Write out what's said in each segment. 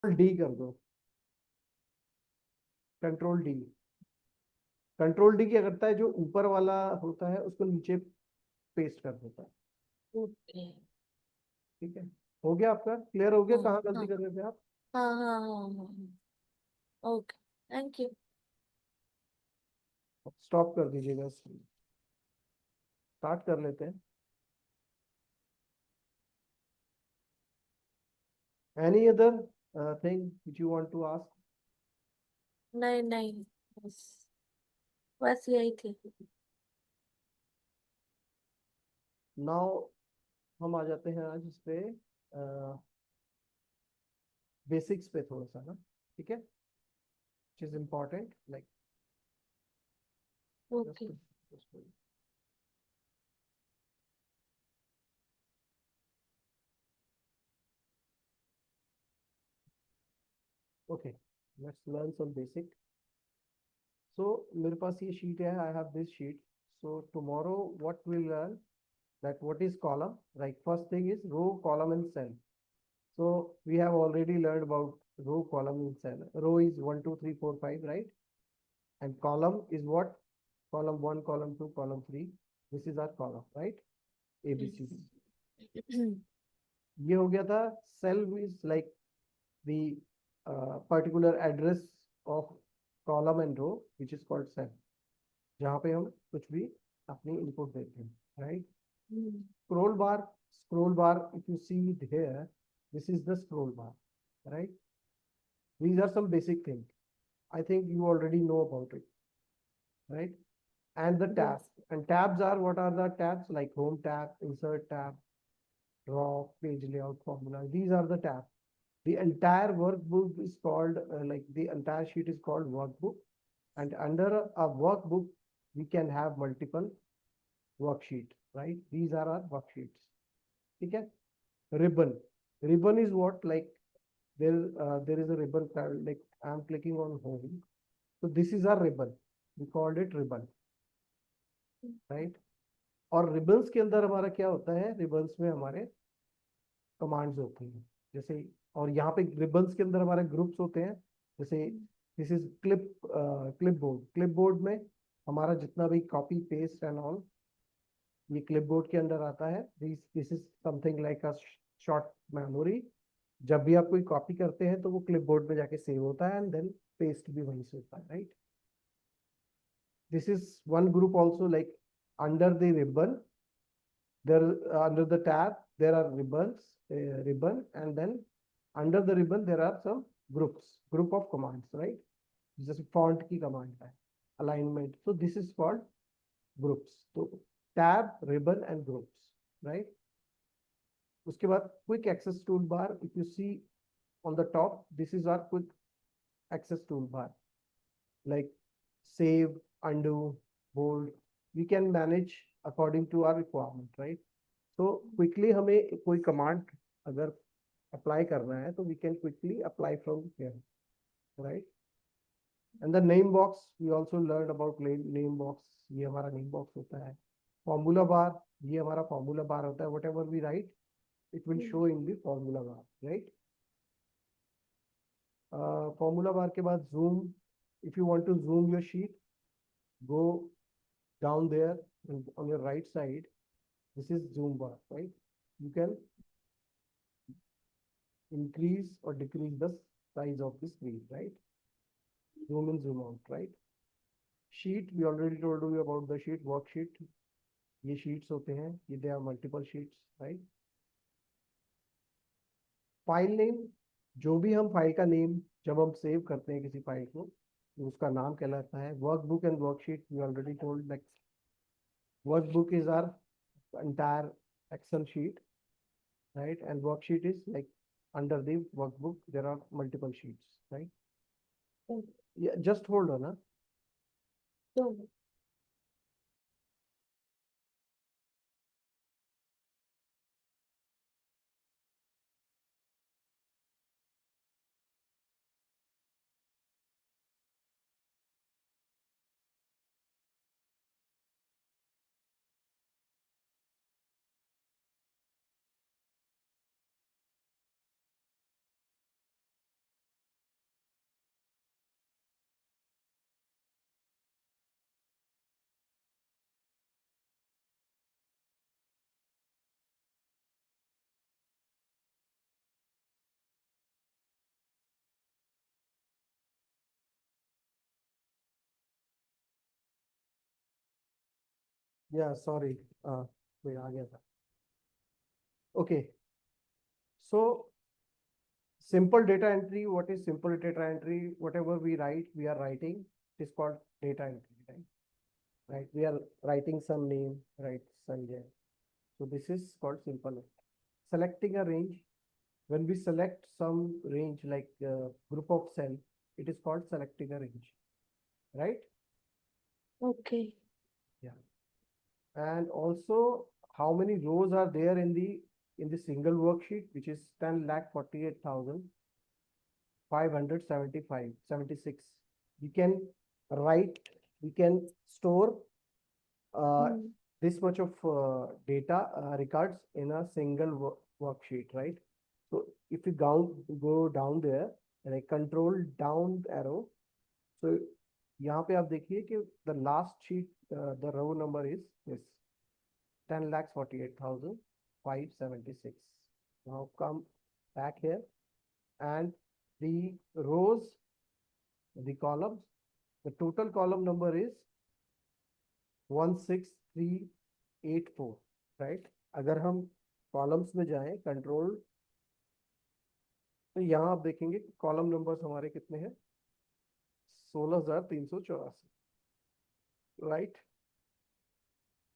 D कर दो, control D. Control D क्या करता है, जो ऊपर वाला होता है उसको नीचे पेस्ट कर देता है। ओके। ठीक है, हो गया आपका, क्लियर हो गया हाँ कहाँ गलती हाँ कर रहे थे आप। हाँ हाँ हाँ हाँ। Okay, thank you. स्टॉप कर दीजिएगा, स्टार्ट कर लेते हैं। Any other thing which you want to ask. नहीं नहीं, बस बस यही थी। नाउ हम आ जाते हैं आज इस पे बेसिक्स पे थोड़ा सा ना, ठीक है, which is important like okay. Just okay, let's learn some basic. So मेरे पास ये शीट है, I have this sheet. So tomorrow what will learn, that what is column, right? First thing is row, column and cell. So we have already learned about row, column and cell. Row is 1 2 3 4 5, right? And column is what? Column 1, column 2, column 3. This is our column, right? A B C D. ये हो गया था। Cell is like the particular address of column and row, which is called cell, जहाँ पे हम कुछ भी अपनी input देते हैं, right? Scroll bar, scroll bar, if you see it here, this is the scroll bar, right? These are some basic things. I think you already know about it, right? And the tabs. Yes. And tabs are, what are the tabs? Like home tab, insert tab, draw, page layout, formula. These are the tabs. The entire workbook is called, like the entire sheet is called workbook. And under a workbook, we can have multiple worksheet, right? These are our worksheets. Okay? Ribbon. Ribbon is what? Like there is a ribbon called, like I'm clicking on home. So this is our ribbon. We called it ribbon, right? और ribbons के अंदर हमारा क्या होता है, ribbons में हमारे commands होती हैं जैसे, और यहाँ पे रिबन्स के अंदर हमारे ग्रुप्स होते हैं जैसे, this is clip board. Clip board में हमारा जितना भी कॉपी पेस्ट एंड ऑल, ये क्लिप बोर्ड के अंदर आता है। This is something like a short memory. जब भी आप कोई कॉपी करते हैं तो वो क्लिप बोर्ड में जाके सेव होता है एंड देन पेस्ट भी वहीं से होता है, right? This is one group also, like under the ribbon, there under the tab there are ribbon, and then under the ribbon there are some group of commands, right? जैसे font की command है, alignment, so this is called groups. So tab, ribbon and groups, right? उसके बाद quick access toolbar, if you see on the top, this is our quick access toolbar, like save, undo, bold. We can manage according to our requirement, right? So quickly हमें कोई command अगर apply करना है तो we can quickly apply from here, right? And the name box, we also learned about name box. ये हमारा name box होता है। Formula bar, ये हमारा formula bar होता है। Whatever we write, it will show in the formula bar, right? Formula bar के बाद zoom. If you want to zoom your sheet, go down there and on your right side, this is zoom bar, right? You can increase or decrease the size of the screen, right? Zoom in, zoom out, right? Sheet, we already told you about the sheet, worksheet. ये sheets होते हैं, ये there are multiple sheets, right? File name, जो भी हम file का name जब हम सेव करते हैं किसी फाइल को, तो उसका नाम कहलाता है। Workbook and worksheet, we already told, like workbook is our entire Excel sheet, right? And worksheet is like under the workbook, there are multiple sheets, right? Yeah, just hold on. Huh? तो Yeah, sorry. कोई आ गया था. Okay. So simple data entry, what is simple data entry? Whatever we write, we are writing. It is called data entry, right? Right. We are writing some name, right? Sanjay. So this is called simple. Selecting a range. When we select some range like group of cell, it is called selecting a range, right? Okay. Yeah. And also how many rows are there in the single worksheet, which is 10,48,575, 76. We can write, we can store Hmm. this much of data records in a single worksheet, right? So if you go down there and I control down arrow, so यहाँ पे आप देखिए कि the last sheet, the row number is this 10,48,576. Now come back here and the rows, the columns, the total column number is 16384, right? अगर हम columns में जाएं control, तो यहाँ आप देखेंगे कॉलम नंबर्स हमारे कितने हैं, 16,384, राइट?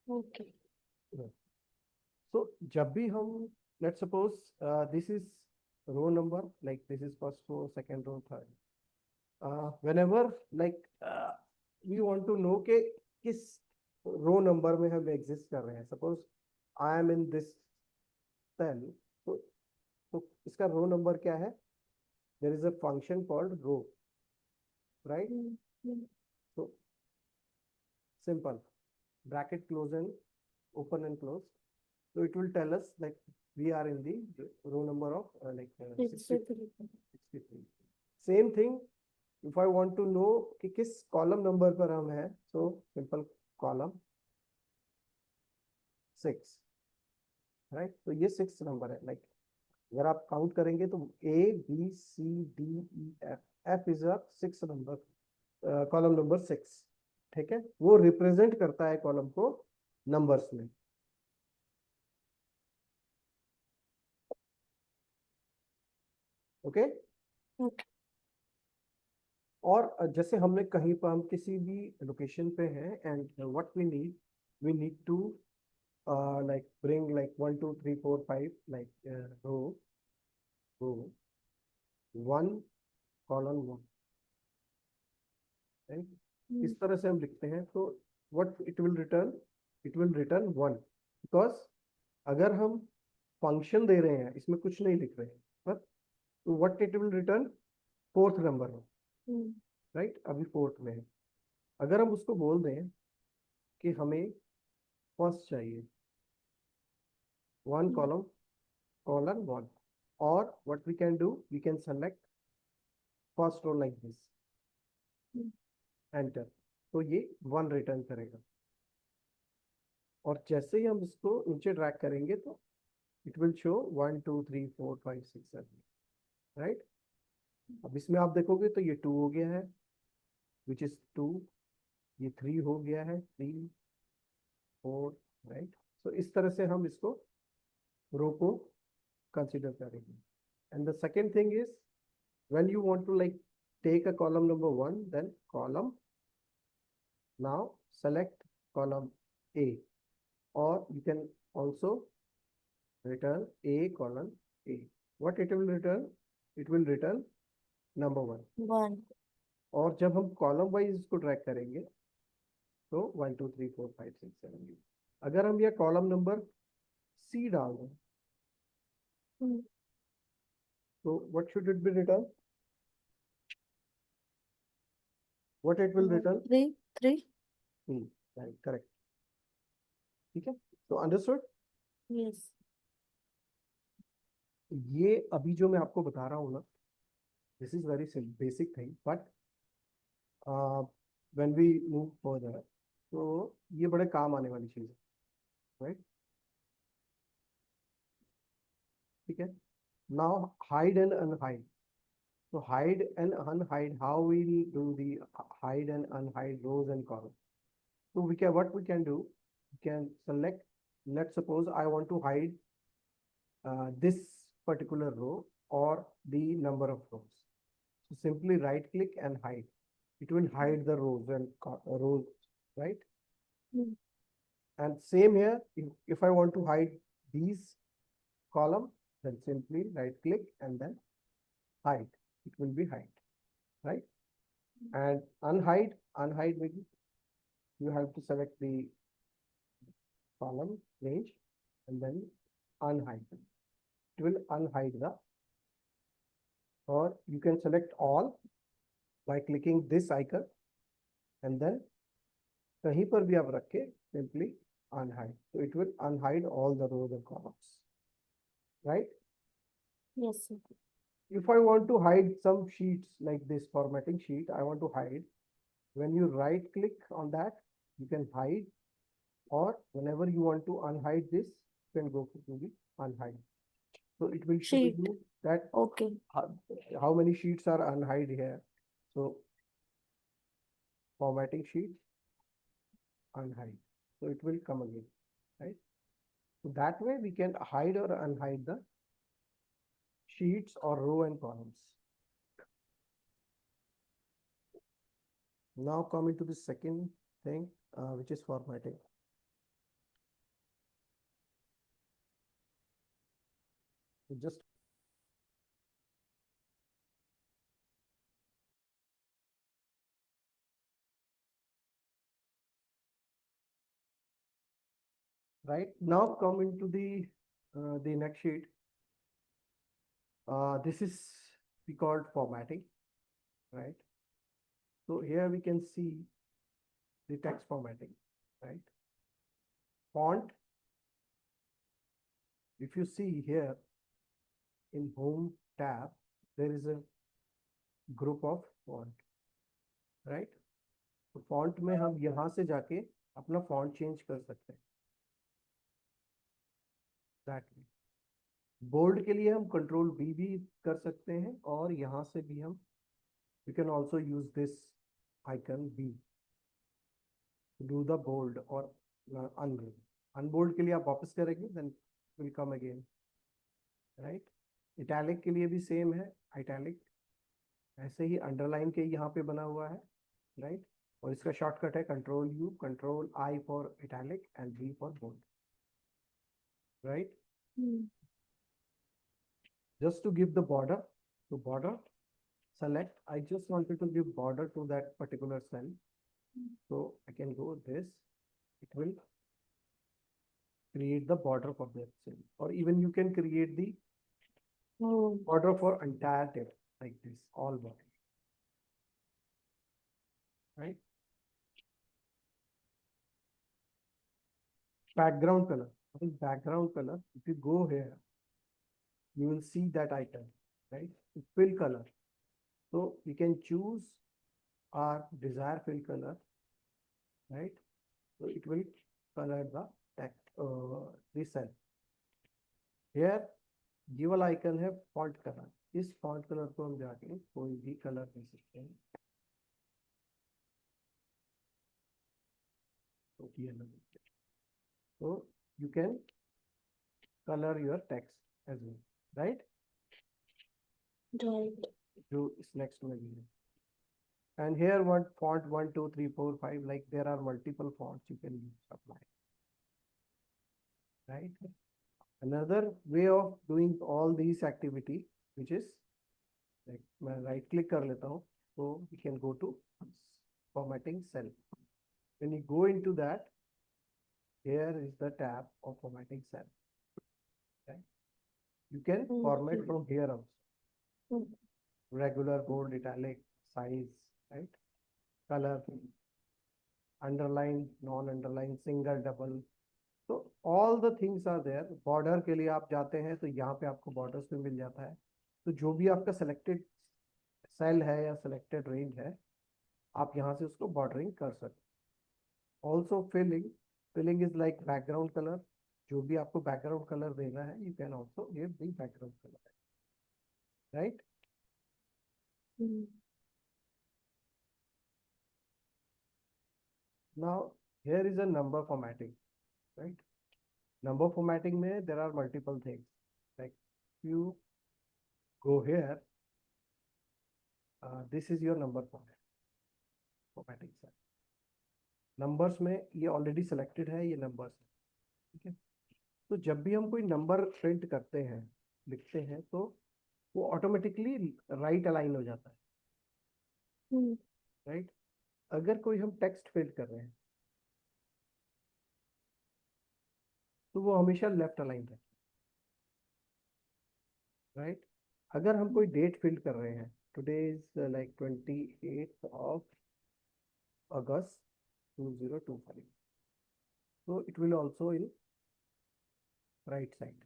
Okay. So जब भी हम, let's suppose this is row number, like this is first row, second row, third. Whenever like we want to know के किस row number में हम exist कर रहे हैं. Suppose I am in this cell, तो इसका row number क्या है? There is a function called row, right? Hmm. So simple, bracket close and open and close. So it will tell us like we are in the row number of 63. 63. Same thing, if I want to know कि किस column number पर हम हैं, so simple column 6, right? तो ये 6 number है, like अगर आप काउंट करेंगे तो A B C D E F is a 6 number, column number 6, ठीक है? वो रिप्रेजेंट करता है कॉलम को नंबर्स में. ओके. Okay. और जैसे हमने कहीं पर हम किसी भी लोकेशन पे हैं and what we need to like bring like 1 2 3 4 5 like row 1 column 1, right? Hmm. इस तरह से हम लिखते हैं तो what it will return 1, because अगर हम फंक्शन दे रहे हैं, इसमें कुछ नहीं लिख रहे हैं, पर तो what it will return fourth number में, Hmm. राइट? अभी फोर्थ में है. अगर हम उसको बोल दें कि हमें फर्स्ट चाहिए, 1 column 1, or what we can do, we can select first row like this, Hmm. enter, तो ये 1 रिटर्न करेगा. और जैसे ही हम इसको नीचे ड्रैग करेंगे तो इट विल शो 1 2 3 4 5 6 7, राइट? अब इसमें आप देखोगे तो ये 2 हो गया है, विच इज 2, ये 3 हो गया है, 3 4, राइट? सो इस तरह से हम इसको रो को कंसिडर करेंगे. And the second thing is when you want to like take a column number 1, then column, now select column A, or you can also return A column A. What it will return? It will return number 1. 1. और जब हम column wise इसको track करेंगे तो 1 2 3 4 5 6 7 8. अगर हम ये column number C डाल दें Hmm. तो what should it be return? What it will return? 3. Right, correct. ठीक है, तो अंडरस्टूड. Yes. ये अभी जो मैं आपको बता रहा हूँ ना, this is very basic thing, but when we move further तो ये बड़े काम आने वाली चीज है, राइट? ठीक है. Now hide and unhide. So hide and unhide, how we do the hide and unhide rows and columns? So what we can do, you can select, let's suppose I want to hide this particular row or the number of rows. So simply right click and hide. It will hide the rows and rows, right? Mm. And same here, if I want to hide these column, then simply right click and then hide. It will be hide, right? And unhide means you have to select the column range and then unhide. It will unhide the, or you can select all by clicking this icon and then कहीं पर भी आप रखें simply unhide. So it will unhide all the rows and columns, right? Yes, sir. If I want to hide some sheets like this formatting sheet, I want to hide. When you right click on that, you can hide, or whenever you want to unhide this, you can go to the unhide. So it will show Sheet. you that Okay. how many sheets are unhide here. So formatting sheet, unhide. So it will come again, right? So that way we can hide or unhide the sheets or row and columns. Now coming to the second thing, which is formatting. So just right now coming to the next sheet. This is we called formatting, right? So here we can see the text formatting, right? Font. If you see here in home tab, there is a group of font, right? तो font में हम यहाँ से जाके अपना font change कर सकते हैं. That way. बोल्ड के लिए हम कंट्रोल बी भी कर सकते हैं और यहाँ से भी हम you can also use this icon B to do the bold or unbold. Unbold के लिए आप वापस करेंगे then will come again, right? Italic के लिए भी same है, italic ऐसे ही underline के यहाँ पे बना हुआ है, right? और इसका शॉर्टकट है control U, control I for italic and B for bold, right? Just to give the border, to border, select, I just wanted to give border to that particular cell. So I can go this, it will create the border for that cell. Or even you can create the Oh. border for entire table like this, all border, right? Background color. I think background color, if you go here, you will see that icon, right? Fill color. So we can choose our desired fill color, right? So it will color the text, this cell. Here, ये वाला icon है font color. इस font color को हम जाके कोई भी color दे सकते हैं. So you can color your text as well, right? Right. जो इस next में भी है. And here one font 1, 2, 3, 4, 5, like there are multiple fonts you can use, apply, right? Another way of doing all these activity, which is like मैं right click कर लेता हूँ, so we can go to formatting cell. When you go into that, here is the tab of formatting cell. Okay? You can format from here also. Regular, bold, italic, size, right? Color, underline, non-underline, single, double. So all the things are there. Border के लिए आप जाते हैं तो यहाँ पे आपको borders में मिल जाता है. तो जो भी आपका selected cell है या selected range है, आप यहाँ से उसको bordering कर सकते हैं. Also filling is like background color. जो भी आपको background color देना है, you can also give the background color, right? Now here is a number formatting. right? Number formatting में there are multiple things, like you go here, this is your number formatting set. Numbers में ये already selected है, ये numbers है, ठीक है? तो जब भी हम कोई नंबर प्रिंट करते हैं, लिखते हैं, तो वो ऑटोमेटिकली राइट अलाइन हो जाता है, राइट? अगर कोई हम टेक्स्ट फिल कर रहे हैं तो वो हमेशा लेफ्ट अलाइन है, राइट? अगर हम कोई डेट फिल कर रहे हैं, today is like 28th of August 2025, तो it will also in right side,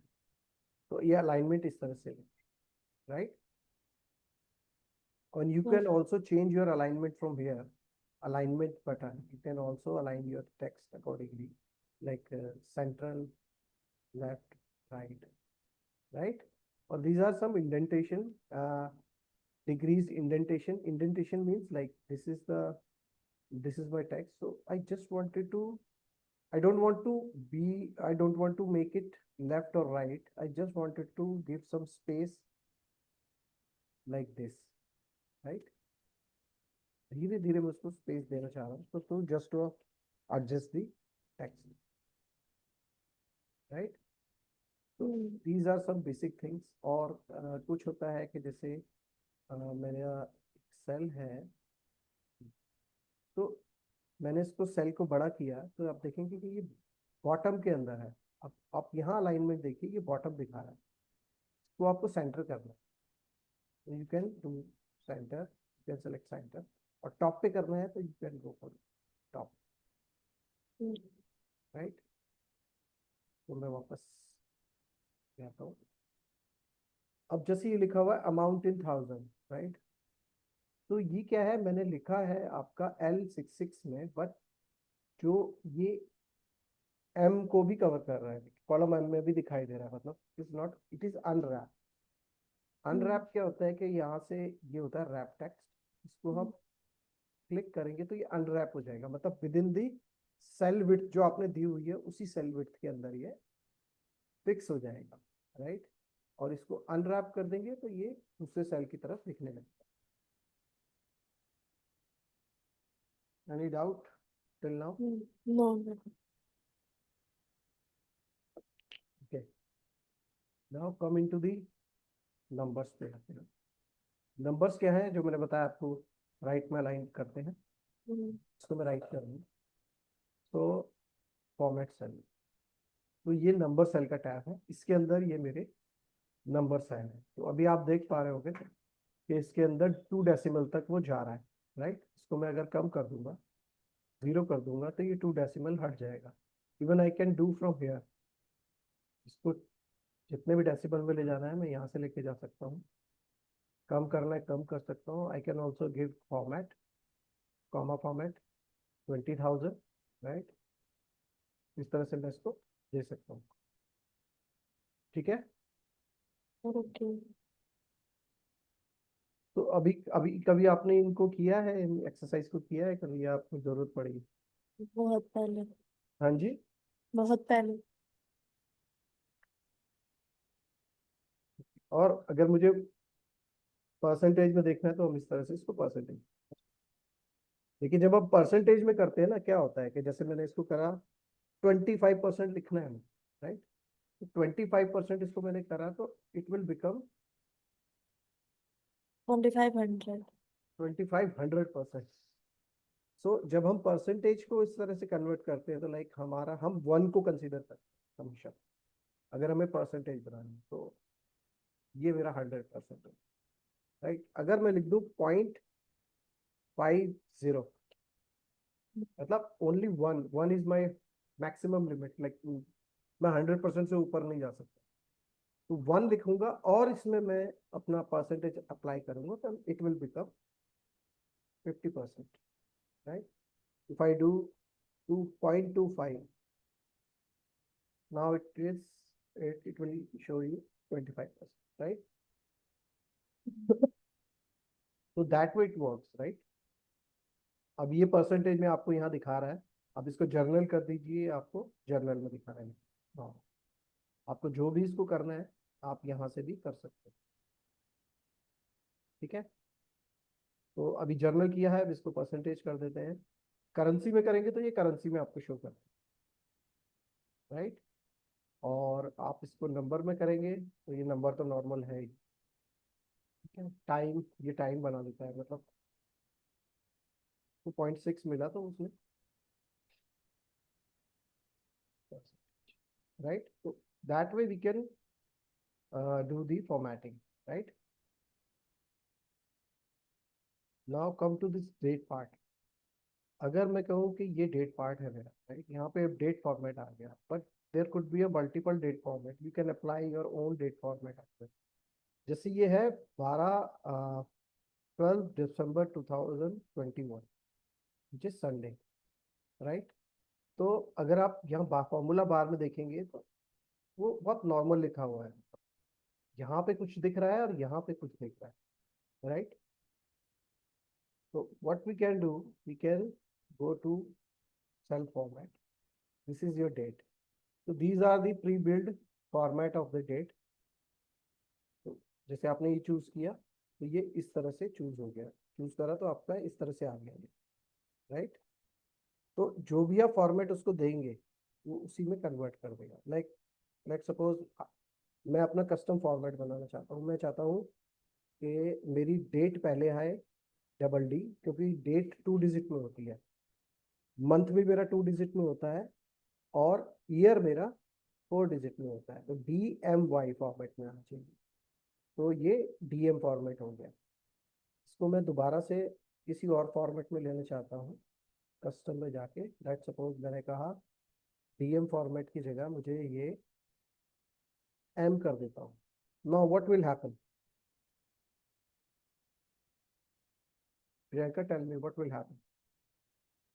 तो ये अलाइनमेंट इस तरह से, right? And you can also change your alignment from here, alignment button. You can also align your text accordingly, like central, left, right? Or these are some indentation, degrees indentation. Indentation means like this is my text. So I just wanted to, I don't want to make it left or right. I just wanted to give some space like this, right? धीरे धीरे मैं उसको space देना चाह रहा हूँ, तो just to adjust the text, right? तो these are some basic things. और कुछ होता है कि जैसे मेरा सेल है, तो मैंने इसको सेल को बड़ा किया, तो आप देखेंगे कि ये बॉटम के अंदर है. अब आप यहाँ अलाइनमेंट देखिए, ये बॉटम दिखा रहा है, तो आपको सेंटर करना है. You can do centre, you can select centre. और टॉप पे करना है तो you can go for top, right? तो मैं वापस आता हूँ. अब जैसे ये लिखा हुआ है अमाउंट इन 1000, राइट? तो ये क्या है, मैंने लिखा है आपका L66 में, बट जो ये M को भी कवर कर रहा है, कॉलम M में भी दिखाई दे रहा है, मतलब it's not, it is unwrap. Unwrap क्या होता है कि यहाँ से ये होता है रैप टेक्स्ट, इसको हम क्लिक करेंगे तो ये अनरैप हो जाएगा, मतलब within the cell width जो आपने दी हुई है उसी सेल विड्थ के अंदर ये फिक्स हो जाएगा, राइट? और इसको अनरैप कर देंगे तो ये दूसरे सेल की तरफ दिखने लगेगा. Any doubt till now? No. Okay, now come into the numbers पे आते हैं. नंबर्स क्या है, जो मैंने बताया आपको राइट में अलाइन करते हैं, इसको मैं राइट कर दूँ तो फॉर्मेट सेल, तो ये नंबर सेल का टैब है, इसके अंदर ये मेरे नंबर सेल है. तो अभी आप देख पा रहे होंगे कि इसके अंदर 2 डेसिमल तक वो जा रहा है, राइट? इसको मैं अगर कम कर दूंगा, 0 कर दूंगा, तो ये 2 डेसिमल हट जाएगा. Even I can do from here, इसको जितने भी डेसिमल में ले जाना है मैं यहाँ से लेके जा सकता हूँ. कम करना है कम कर सकता हूँ. I can also give format, comma format 20,000, right? इस तरह से मैं इसको दे सकता हूँ, ठीक है? Okay. तो अभी अभी कभी आपने इनको किया है, एक्सरसाइज को किया है कभी, आपको जरूरत पड़ेगी? बहुत पहले. हाँ जी. बहुत पहले. और अगर मुझे परसेंटेज में देखना है तो हम इस तरह से इसको परसेंटेज, लेकिन जब आप परसेंटेज में करते हैं ना, क्या होता है कि जैसे मैंने इसको करा 25% लिखना है, राइट? तो 25% इसको मैंने करा तो इट विल बिकम 2500. 2500%. सो जब हम परसेंटेज को इस तरह से कन्वर्ट करते हैं तो लाइक हमारा, हम 1 को कंसीडर करते हैं हमेशा, अगर हमें परसेंटेज बनानी है. तो ये मेरा 100% है, राइट? अगर मैं लिख दूं 0.50, मतलब only 1 is my maximum limit, like मैं 100% से ऊपर नहीं जा सकता. तो 1 लिखूंगा और इसमें मैं अपना परसेंटेज अप्लाई करूंगा तो it will become 50%, right? If I do 2.25, now it will show you 25%, right? So that way it works, right? अब ये परसेंटेज में आपको यहाँ दिखा रहा है, अब इसको जर्नल कर दीजिए, आपको जर्नल में दिखा रहे हैं। हाँ, आपको जो भी इसको करना है आप यहाँ से भी कर सकते हैं। ठीक है, तो अभी जर्नल किया है, अब इसको परसेंटेज कर देते हैं। करेंसी में करेंगे तो ये करेंसी में आपको शो कर, राइट। और आप इसको नंबर में करेंगे तो ये नंबर तो नॉर्मल है ही। ठीक है, टाइम, ये टाइम बना देता है, मतलब 2.6 मिला तो उसमें, राइट। तो that way we can do the formatting, right. Now come to this date part. अगर मैं कहूँ कि ये डेट पार्ट है मेरा, राइट, यहाँ पे डेट फॉर्मेट आ गया, but there could be a multiple date format, you can apply your own date format. जैसे ये है 12 दिसंबर 2021, विच इज संडे, राइट। तो अगर आप यहाँ फॉर्मूला बार में देखेंगे तो वो बहुत नॉर्मल लिखा हुआ है, यहाँ पे कुछ दिख रहा है और यहाँ पे कुछ दिख रहा है, राइट। तो what we can do, we can go to cell format, this is your date. तो these are the pre build format of the date. तो जैसे आपने ये चूज किया तो ये इस तरह से चूज हो गया, चूज करा तो आपका इस तरह से आ गया, राइट। तो जो भी आप फॉर्मेट उसको देंगे वो उसी में कन्वर्ट कर देगा। लाइक सपोज मैं अपना कस्टम फॉर्मेट बनाना चाहता हूँ, मैं चाहता हूँ कि मेरी डेट पहले आए डबल डी, क्योंकि डेट 2 डिजिट में होती है, मंथ भी मेरा 2 डिजिट में होता है और ईयर मेरा 4 डिजिट में होता है, तो DMY फॉर्मेट में आना चाहिए। तो ये DM फॉर्मेट हो गया। इसको मैं दोबारा से किसी और फॉर्मेट में लेना चाहता हूँ, कस्टम में जाके लेट सपोज मैंने कहा DM फॉर्मेट की जगह मुझे ये M कर देता हूँ। Now what will happen, Priyanka tell me what will happen,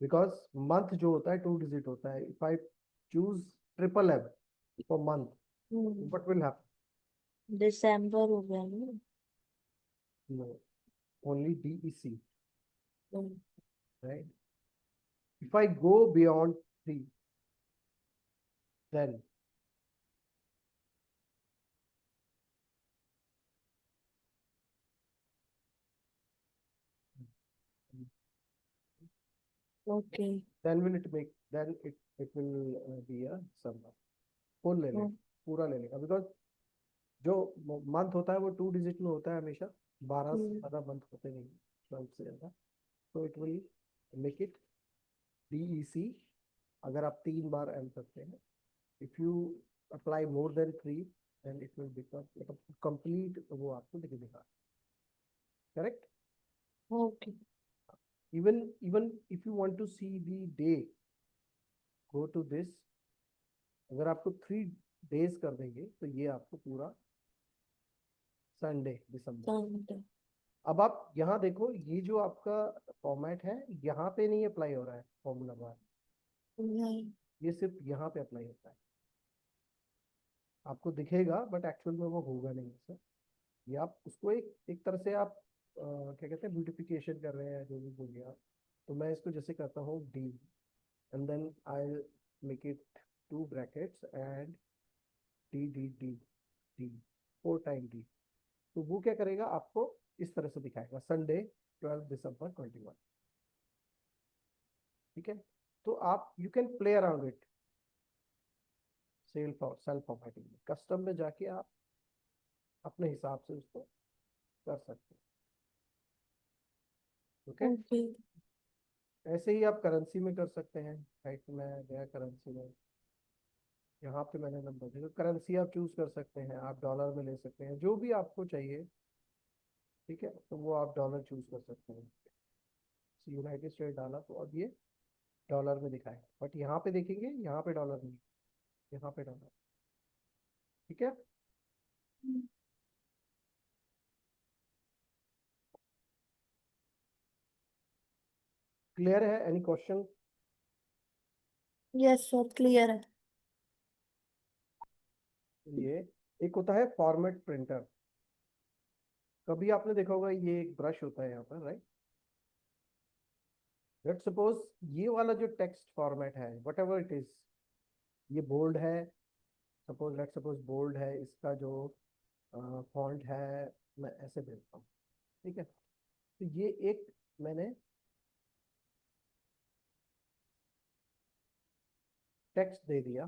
because month जो होता है 2 डिजिट होता है, if I choose triple M for month, what will happen, दिसंबर हो गया ना। No, only DEC, hmm, right? If I go beyond 3, then okay. will it make, then it will be a summer, full ले लेगा, पूरा ले लेगा, because जो मंथ होता है वो 2 डिजिट में होता है हमेशा, 12 से ज्यादा मंथ होते नहीं, 12 से ज्यादा, तो it will make it DEC। अगर आप 3 बार M करते हैं, if you apply more than 3, then it will become मतलब कंप्लीट वो आपको दिख देगा, correct. Okay. even if you want to see the day, go to this, अगर आपको 3 डेज कर देंगे तो ये आपको पूरा संडे दिसंबर। संडे। अब आप यहाँ देखो, ये जो आपका फॉर्मेट है यहाँ पे नहीं अप्लाई हो रहा है फॉर्मूला बार, नहीं। ये सिर्फ यहाँ पे अप्लाई होता है, आपको दिखेगा बट एक्चुअल में वो होगा नहीं सर। ये आप उसको एक एक तरह से आप क्या कहते हैं, ब्यूटिफिकेशन कर रहे हैं, जो भी बोलिए आप। तो मैं इसको जैसे करता हूँ D, and then I make it 2 brackets and D, 4 time D, तो वो क्या करेगा, आपको इस तरह से दिखाएगा संडे 12 दिसंबर 2021। ठीक है, तो आप you can play around it self formatting में, कस्टम में जाके आप अपने हिसाब से उसको कर सकते हैं। Okay, okay. ऐसे ही आप करेंसी में कर सकते हैं, राइट। मैं गया करेंसी में, यहाँ पे मैंने नंबर दिया, करेंसी आप चूज कर सकते हैं, आप डॉलर में ले सकते हैं, जो भी आपको चाहिए। ठीक है, तो वो आप डॉलर चूज कर सकते हैं, यूनाइटेड स्टेट डाला तो अब ये डॉलर में दिखाएगा, बट यहाँ पे देखेंगे यहाँ पे डॉलर नहीं, यहाँ पे डॉलर। ठीक है, क्लियर है, any question. Yes sir, clear है। ये एक होता है फॉर्मेट प्रिंटर, कभी आपने देखा होगा ये एक ब्रश होता है यहाँ पर, राइट। लेट सपोज ये वाला जो टेक्स्ट फॉर्मेट है वट एवर इट इज, ये बोल्ड है, सपोज लेट सपोज बोल्ड है, इसका जो फॉन्ट है मैं ऐसे देता हूँ, ठीक है। तो ये एक मैंने टेक्स्ट दे दिया,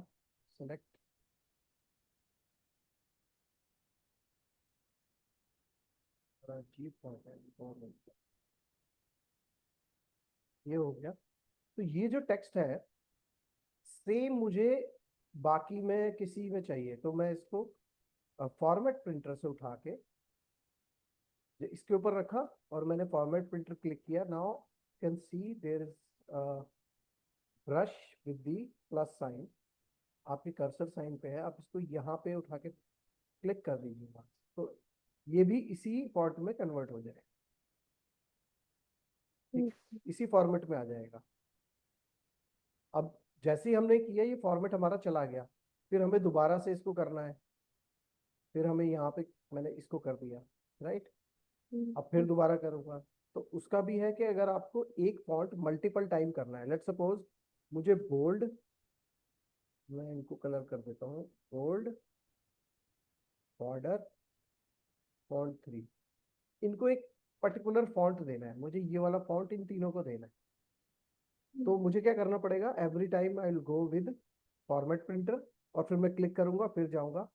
सेलेक्ट राजीव फॉर्मेट, ये हो गया। तो ये जो टेक्स्ट है सेम मुझे बाकी में किसी में चाहिए, तो मैं इसको फॉर्मेट प्रिंटर से उठा के इसके ऊपर रखा और मैंने फॉर्मेट प्रिंटर क्लिक किया। Now can see there is brush with the plus sign, आपके कर्सर साइन पे है, आप इसको यहाँ पे उठा के क्लिक कर दीजिएगा तो ये भी इसी फॉर्मेट में कन्वर्ट हो जाएगा, ठीक, इसी फॉर्मेट में आ जाएगा। अब जैसे ही हमने किया ये फॉर्मेट हमारा चला गया, फिर हमें दोबारा से इसको करना है, फिर हमें यहाँ पे मैंने इसको कर दिया, राइट। अब फिर दोबारा करूँगा तो उसका भी है कि अगर आपको एक फॉन्ट मल्टीपल टाइम करना है, लेट सपोज मुझे बोल्ड, मैं इनको कलर कर देता हूँ, बोल्ड, बॉर्डर, फॉन्ट 3, इनको एक पर्टिकुलर फॉन्ट देना है, मुझे ये वाला फॉन्ट इन तीनों को देना है। तो मुझे क्या करना पड़ेगा, every time I will go with format printer और फिर मैं क्लिक करूंगा, फिर जाऊंगा।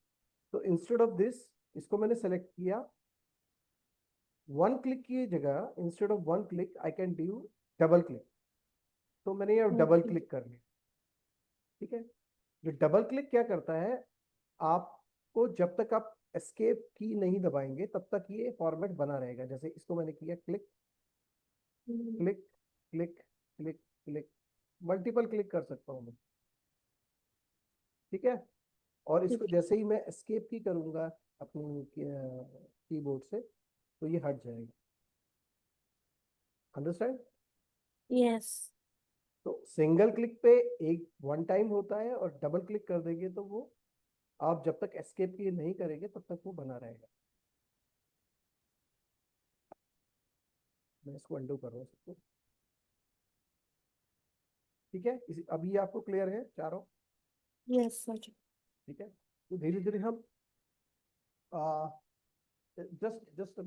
तो इंस्टेड ऑफ दिस, इसको मैंने सेलेक्ट किया, वन क्लिक की जगह instead of one click I can do double click, तो मैंने ये डबल क्लिक कर लिया, ठीक है। जो डबल क्लिक क्या करता है, आपको जब तक आप एस्केप की नहीं दबाएंगे तब तक ये फॉर्मेट बना रहेगा। जैसे इसको मैंने किया click click click click click, multiple click कर सकता हूँ मैं, ठीक है। और इसको जैसे ही मैं एस्केप की करूंगा अपनी कीबोर्ड से तो ये हट जाएगा, अंडरस्टैंड। यस। तो सिंगल क्लिक पे एक वन टाइम होता है और डबल क्लिक कर देंगे तो वो आप जब तक एस्केप की नहीं करेंगे तब तक वो बना रहेगा। मैं इसको अंडू कर रहा हूँ सबको, ठीक है। इसी अभी ये आपको क्लियर है चारों, यस सर। ठीक है। तो धीरे धीरे हम जस्ट जस्ट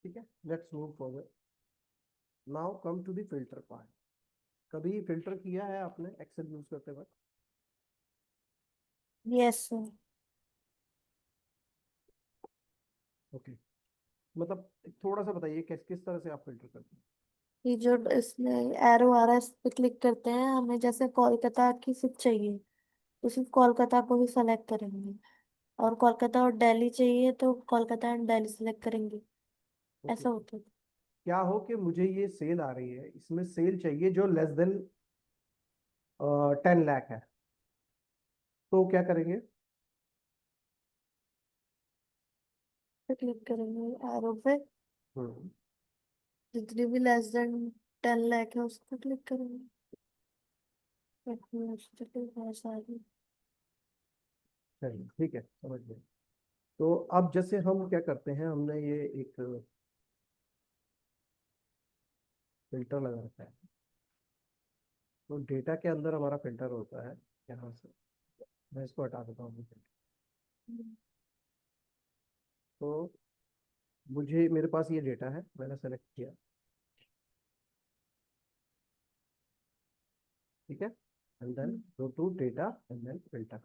ठीक है, let's move forward. Now come to the filter part. कभी फिल्टर किया है आपने एक्सेल यूज करते वक्त? Yes sir. ओके, मतलब थोड़ा सा बताइए किस किस तरह से आप फिल्टर करते हैं। ये जो इसमें एरो आ रहा है इस पे क्लिक करते हैं, हमें जैसे कोलकाता की सिर्फ चाहिए तो सिर्फ कोलकाता को ही सेलेक्ट करेंगे, और कोलकाता और दिल्ली चाहिए तो कोलकाता एंड दिल्ली सेलेक्ट करेंगे। ओके, ऐसा होता है। क्या हो कि मुझे ये सेल आ रही है, इसमें सेल चाहिए जो लेस देन 10 लाख है, तो क्या करेंगे? फिर क्लिक करेंगे एरो पे, हम्म, जितनी भी लेस देन 10 लाख है उस पर क्लिक करेंगे। बहुत सारी। चलिए ठीक है, समझ गए। तो अब जैसे हम क्या करते हैं, हमने ये एक फिल्टर लगा रखा है, तो डेटा के अंदर हमारा फिल्टर होता है यहाँ से, मैं इसको हटा देता हूँ। तो मुझे मेरे पास ये डेटा है, मैंने सेलेक्ट किया, ठीक है, and then go to data and then filter.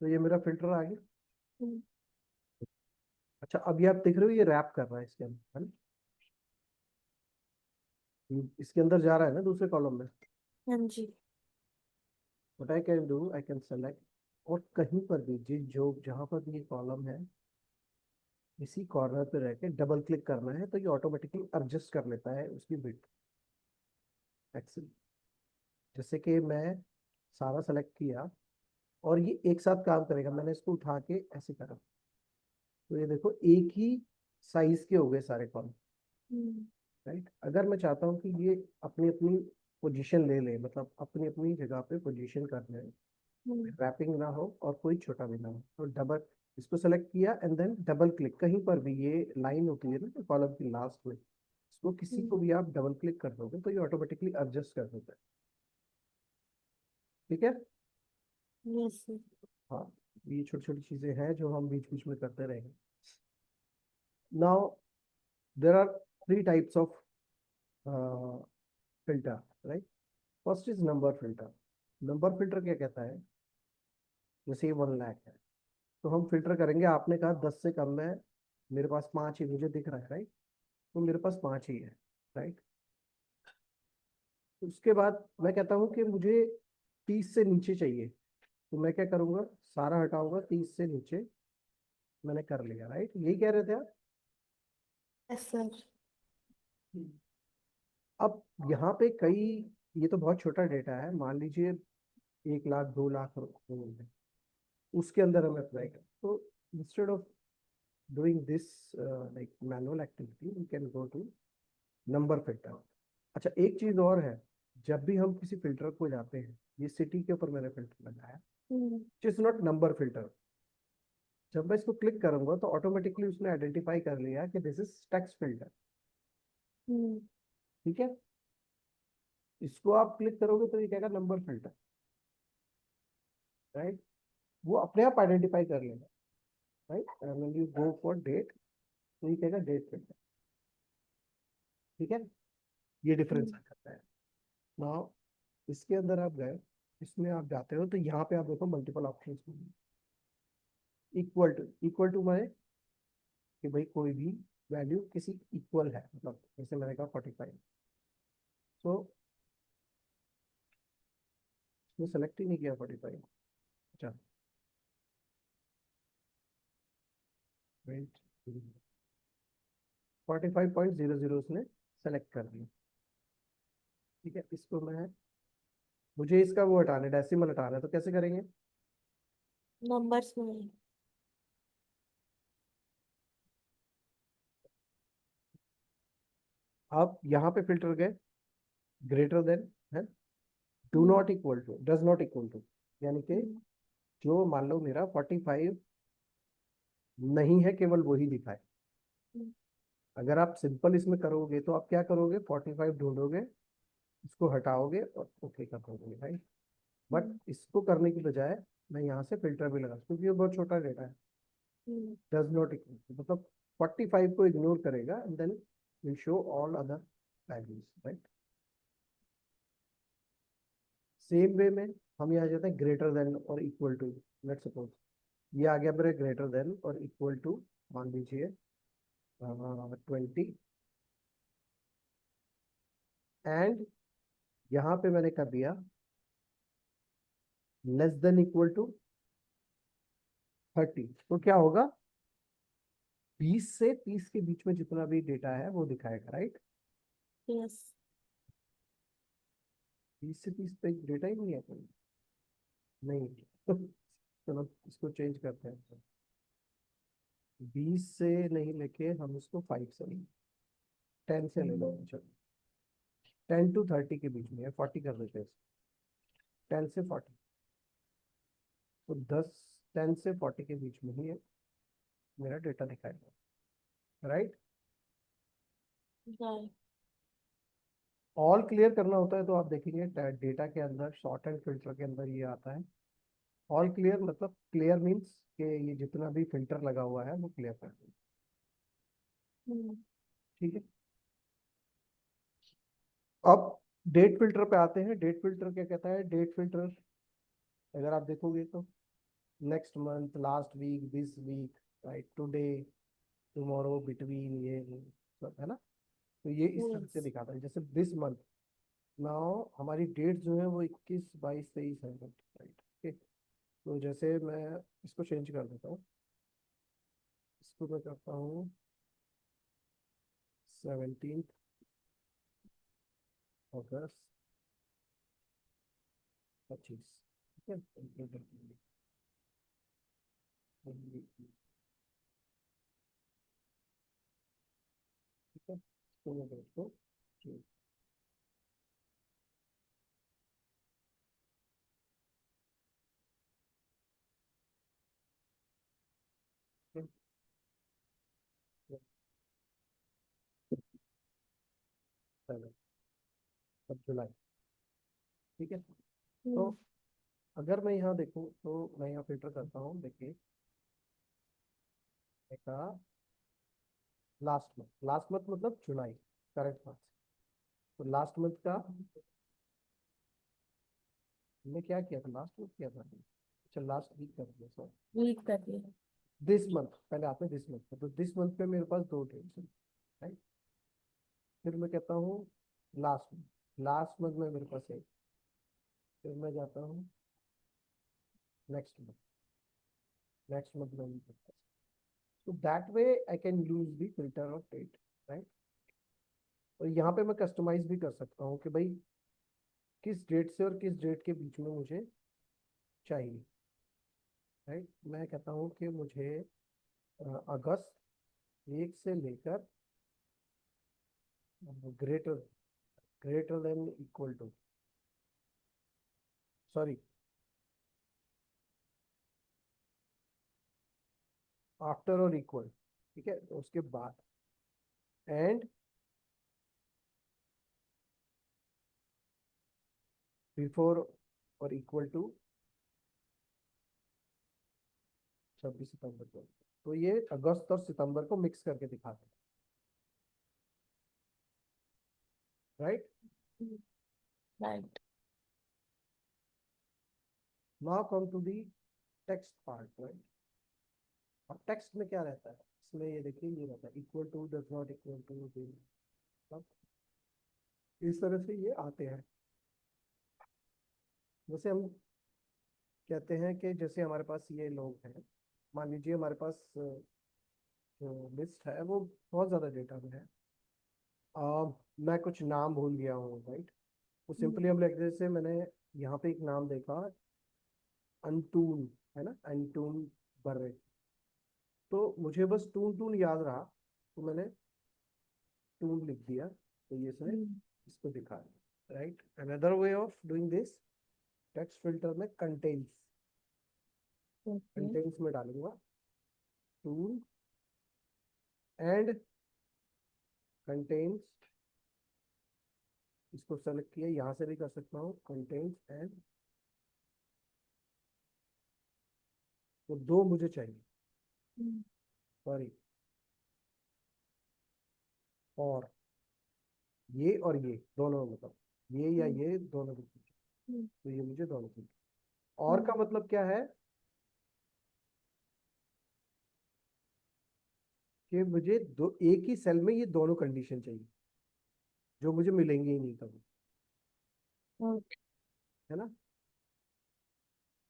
तो ये मेरा फिल्टर आ गया। अच्छा, अभी आप देख रहे हो ये रैप कर रहा है इसके अंदर, है ना? इसके अंदर जा रहा है ना दूसरे कॉलम में। हाँ जी। What I can do, I can select, और कहीं पर भी जिस जो जहां पर भी ये कॉलम है इसी कॉर्नर पे रह के डबल क्लिक करना है तो ये ऑटोमेटिकली एडजस्ट कर लेता है उसकी विड्थ, एक्सेल। जैसे कि मैं सारा सेलेक्ट किया और ये एक साथ काम करेगा, मैंने इसको उठा के ऐसे करा तो ये देखो एक ही साइज के हो गए सारे कॉलम, हम्म राइट। अगर मैं चाहता हूँ कि ये अपनी अपनी पोजीशन ले ले, मतलब अपनी अपनी जगह पे पोजीशन कर ले, हम्म रैपिंग ना हो और कोई छोटा भी ना हो, तो डबल इसको सेलेक्ट किया एंड देन डबल क्लिक, कहीं पर भी ये लाइन होती है ना कॉलम की लास्ट में, इसको किसी को हम्म भी आप डबल क्लिक कर दोगे तो ये ऑटोमेटिकली एडजस्ट कर देता है। ठीक है। Yes sir. हाँ, ये छोटी छोटी चीजें हैं जो हम बीच बीच में करते रहेंगे। Now there are three types of filter, right. First is number filter. Number filter क्या कहता है, जैसे ये 1 लाख है तो हम फिल्टर करेंगे, आपने कहा 10 से कम है, मेरे पास 5 ही मुझे दिख रहा है, राइट, तो मेरे पास 5 ही है, राइट। उसके बाद मैं कहता हूँ कि मुझे 30 से नीचे चाहिए, तो मैं क्या करूँगा, सारा हटाऊंगा, 30 से नीचे मैंने कर लिया, राइट। यही कह रहे थे आप। Yes sir. अब यहाँ पे कई, ये तो बहुत छोटा डेटा है, मान लीजिए 1 लाख 2 लाख रुपए, उसके अंदर हमें अप्लाई करें तो instead of doing this like manual activity we can go to number filter. अच्छा, एक चीज और है, जब भी हम किसी फिल्टर को जाते हैं, ये सिटी के ऊपर मैंने फिल्टर लगाया, hmm it's not number filter. जब मैं इसको क्लिक करूंगा तो ऑटोमेटिकली उसने आइडेंटिफाई कर लिया कि दिस इज टेक्स्ट फिल्टर। हम्म ठीक है, इसको आप क्लिक करोगे तो ये कहेगा नंबर फिल्टर, राइट। वो अपने आप आइडेंटिफाई कर लेगा, right. And when you go for date तो ये कहेगा डेट फिल्टर। ठीक है, ये डिफरेंस हम्म आ जाता है। नाउ इसके अंदर आप गए, इसमें आप जाते हो तो यहाँ पे आप देखो मल्टीपल ऑप्शंस, इक्वल टू माने कि भाई कोई भी वैल्यू किसी इक्वल है, मतलब जैसे मैंने कहा 45, तो इसने सेलेक्ट ही नहीं किया 45। अच्छा, वेट, 45.00 उसने सेलेक्ट कर दिया। ठीक है, इसको मैं, मुझे इसका वो हटाना है, डेसिमल हटाना है, तो कैसे करेंगे। नंबर्स में। आप यहाँ पे फिल्टर गए, ग्रेटर देन है, do hmm not equal to, does not equal to, यानी कि हम्म जो मान लो मेरा 45 नहीं है, केवल वही दिखाए। हम्म अगर आप सिंपल इसमें करोगे तो आप क्या करोगे, 45 ढूंढोगे, इसको हटाओगे और ओके कर दोगे, राइट। बट हम्म इसको करने की बजाय मैं यहाँ से फिल्टर भी लगा, क्योंकि ये बहुत छोटा डेटा है, हम्म डज नॉट इक्वल, मतलब 45 को इग्नोर करेगा and then will show all other values, right. Same way में हम यहाँ जाते हैं ग्रेटर देन और इक्वल टू, लेट सपोज ये आ गया मेरे ग्रेटर देन और इक्वल टू, मान लीजिए 20, एंड यहाँ पे मैंने कर दिया लेस देन इक्वल टू 30, तो क्या होगा, 20 से 30 के बीच में जितना भी डेटा है वो दिखाएगा, राइट। यस। 20 से 30 पे डेटा ही नहीं है कोई, नहीं। चलो इसको चेंज करते हैं, 20 से नहीं लेके हम इसको 5 से लेंगे, 10 से ले लो, चलो 10 to 30 के बीच में है, 40 कर देते हैं, 10 से 40, तो 10 से 40 के बीच में ही है मेरा डेटा दिखाएगा, राइट। राइट। ऑल क्लियर करना होता है तो आप देखेंगे डेटा के अंदर शॉर्ट एंड फिल्टर के अंदर ये आता है। ऑल क्लियर मतलब क्लियर मीन्स कि ये जितना भी फिल्टर लगा हुआ है वो क्लियर कर दें। हम्म ठीक है, अब डेट फिल्टर पे आते हैं। डेट फिल्टर क्या कहता है, डेट फिल्टर अगर आप देखोगे तो next month, last week, this week, right, today, tomorrow, between, ये सब है ना, तो ये इस तरह से यस। दिखाता है। जैसे दिस मंथ, नाउ हमारी डेट जो है वो 21, 22, 23 है, राइट। ओके, तो जैसे मैं इसको चेंज कर देता हूँ, इसको मैं करता हूँ 17 अगस्त 25, ठीक है, कंप्यूटर के लिए। ठीक है, तो मैं इसको ठीक है, चलो, अब जुलाई, ठीक है। तो हम्म। अगर मैं यहाँ देखूँ तो मैं यहाँ फिल्टर करता हूँ, देखिए, देखा, लास्ट मंथ मतलब जुलाई, करेक्ट मंथ। तो लास्ट मंथ का हमने क्या किया था, लास्ट मंथ किया था, अच्छा लास्ट वीक कर दिया, सर। वीक कर दिया। दिस मंथ, पहले आपने दिस मंथ, तो दिस मंथ पे मेरे पास दो डेट्स हैं, राइट। फिर मैं कहता हूँ लास्ट मंथ में मेरे पास एक, फिर मैं जाता हूँ नेक्स्ट मंथ, नेक्स्ट मंथ में मेरे पास, तो that way I can use the filter of date, right. और यहाँ पे मैं कस्टमाइज भी कर सकता हूँ कि भाई किस डेट से और किस डेट के बीच में मुझे चाहिए, राइट। मैं कहता हूँ कि मुझे अगस्त 1 से लेकर greater greater than equal to, sorry, after और इक्वल, ठीक है, तो उसके बाद एंड बिफोर और इक्वल टू 26 सितंबर को। तो ये अगस्त और सितंबर को मिक्स करके दिखाते हैं, right. Right. Now come to the text part, right. अब टेक्स्ट में क्या रहता है, इसमें ये देखिए, ये रहता है equal to, does not equal to, इस तरह से ये आते हैं। जैसे हम कहते हैं कि जैसे हमारे पास ये लोग हैं, मान लीजिए हमारे पास जो लिस्ट है वो बहुत ज़्यादा डेटा में है। मैं कुछ नाम भूल गया हूँ, राइट। तो सिंपली हम लिख, जैसे मैंने यहाँ पे एक नाम देखा, अंटून, है ना, अंटून बर्रे, तो मुझे बस टून टून याद रहा, तो मैंने टून लिख दिया, तो ये इसने इसको दिखाया, right. Another way of doing this, text filter में कंटेन्स, ओके। कंटेन्स में डालूंगा टूल एंड कंटेन्स, इसको सेलेक्ट किया, यहाँ से भी कर सकता हूँ कंटेन्स एंड, तो दो मुझे चाहिए, सॉरी, और ये दोनों, मतलब ये या ये दोनों भी चाहिए, तो ये मुझे दोनों चाहिए। और का मतलब क्या है कि मुझे दो, एक ही सेल में ये दोनों कंडीशन चाहिए, जो मुझे मिलेंगे ही नहीं कभी, है ना।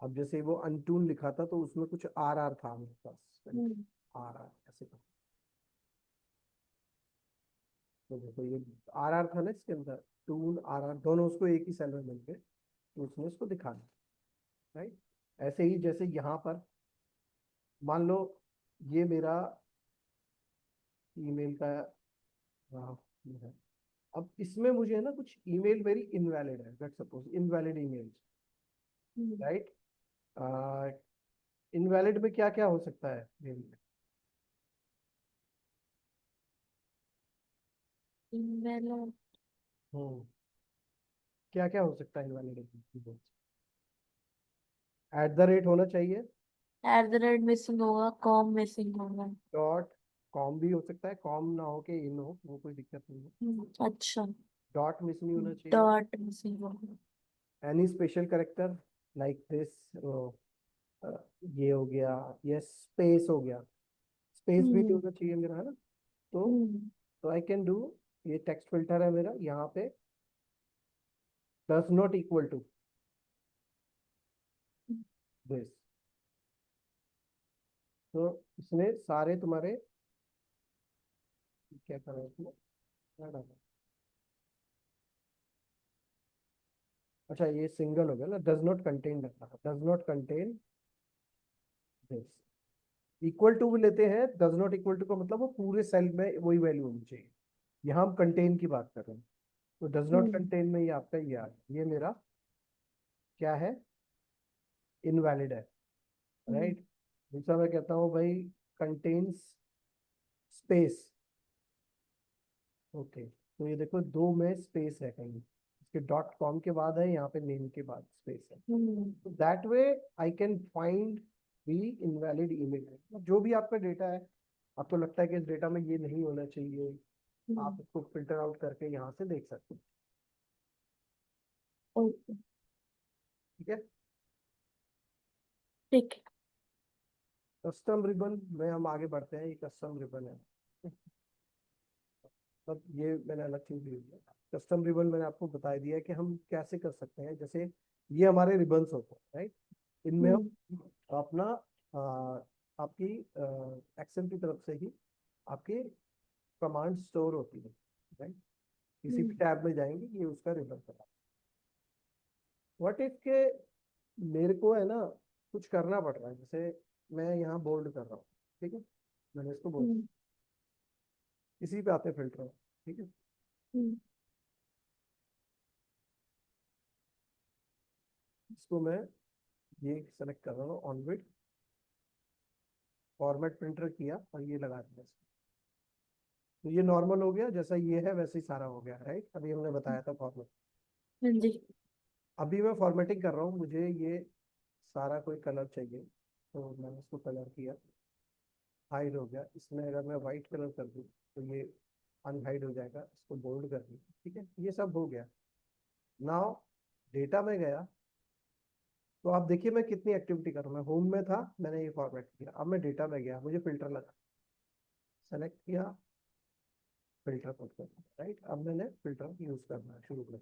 अब जैसे वो अनटून लिखा था तो उसमें कुछ आर आर था मेरे पास, आर आर ऐसे था, तो देखो ये आर आर था ना इसके अंदर, टून आर आर दोनों उसको एक ही सेल में मिल गए, तो उसने उसको दिखा दिया, राइट। ऐसे ही जैसे यहाँ पर मान लो ये मेरा ईमेल का ये है, अब इसमें मुझे है ना कुछ ईमेल मेरी इनवैलिड है, let's suppose invalid email, right. Invalid में क्या क्या हो सकता है मेल में, इनवैलिड। क्या क्या हो सकता है इनवैलिड, एट द रेट होना चाहिए, एट द रेट मिसिंग होगा, कॉम मिसिंग होगा। डॉट कॉम भी हो सकता है, कॉम ना हो के इन हो, वो कोई दिक्कत नहीं है, अच्छा। डॉट मिस नहीं होना चाहिए, डॉट मिसिंग होगा। Any special character like this, ये हो गया, ये स्पेस हो गया, स्पेस भी नहीं हम्म। होना चाहिए मेरा, है ना। तो हम्म। आई कैन डू, ये टेक्स्ट फिल्टर है मेरा, यहाँ पे does not equal to this, तो इसने सारे तुम्हारे क्या करा इसमें, क्या डाला, अच्छा ये सिंगल हो गया ना, डज नॉट कंटेन रखना, does not contain this. Equal to भी लेते हैं, डज नॉट इक्वल टू का मतलब वो पूरे सेल में वही वैल्यू होनी चाहिए। यहाँ हम कंटेन की बात कर रहे हैं, तो डज नॉट हम्म कंटेन में ये आपका ये आ गया, ये मेरा क्या है, इनवैलिड है, हम्म राइट। दूसरा मैं कहता हूँ भाई कंटेन्स स्पेस, ओके, तो ये देखो दो में स्पेस है कहीं, इसके डॉट कॉम के बाद है, यहाँ पे नेम के बाद स्पेस है, हम्म तो that way I can find the invalid image. जो भी आपका डेटा है, आपको लगता है कि इस डेटा में ये नहीं होना चाहिए, आप हम्म, इसको फिल्टर आउट करके यहाँ से देख सकते हैं। ओके, ठीक है। ठीक है। कस्टम रिबन में हम आगे बढ़ते हैं, ये कस्टम रिबन है, तब ये मैंने अलग चीज ली है। कस्टम रिबन मैंने आपको बता दिया है कि हम कैसे कर सकते हैं, जैसे ये हमारे रिबन्स होते हैं, राइट। इनमें हम्म हम अपना आपकी एक्सेल की तरफ से ही आपकी कमांड स्टोर होती है, राइट। किसी भी हम्म टैब में जाएंगे, ये उसका रिबन बना। व्हाट इफ के मेरे को है ना कुछ करना पड़ रहा है, जैसे मैं यहाँ बोल्ड कर रहा हूँ, ठीक है, मैंने इसको बोल्ड, हम्म इसी पे आते फिल्टर, ठीक है। हम्म इसको मैं ये सेलेक्ट कर रहा हूँ ऑन विड, फॉर्मेट प्रिंटर किया और ये लगा दिया इसको। तो ये नॉर्मल हो गया, जैसा ये है वैसे ही सारा हो गया, राइट। अभी हमने बताया था फॉर्मेट। हाँ जी। अभी मैं फॉर्मेटिंग कर रहा हूँ, मुझे ये सारा कोई कलर चाहिए, तो मैंने इसको कलर किया, हाइड हो गया। इसमें अगर मैं वाइट कलर कर दूँ तो ये अनहाइड हो जाएगा, इसको बोल्ड कर दिया, ठीक है, ये सब हो गया। नाउ डेटा में गया, तो आप देखिए मैं कितनी एक्टिविटी कर रहा हूँ। मैं होम में था, मैंने ये फॉर्मेट किया, अब मैं डेटा में गया, मुझे फिल्टर लगा, सेलेक्ट किया, फिल्टर पुट कर, राइट। अब मैंने फिल्टर यूज करना शुरू कर,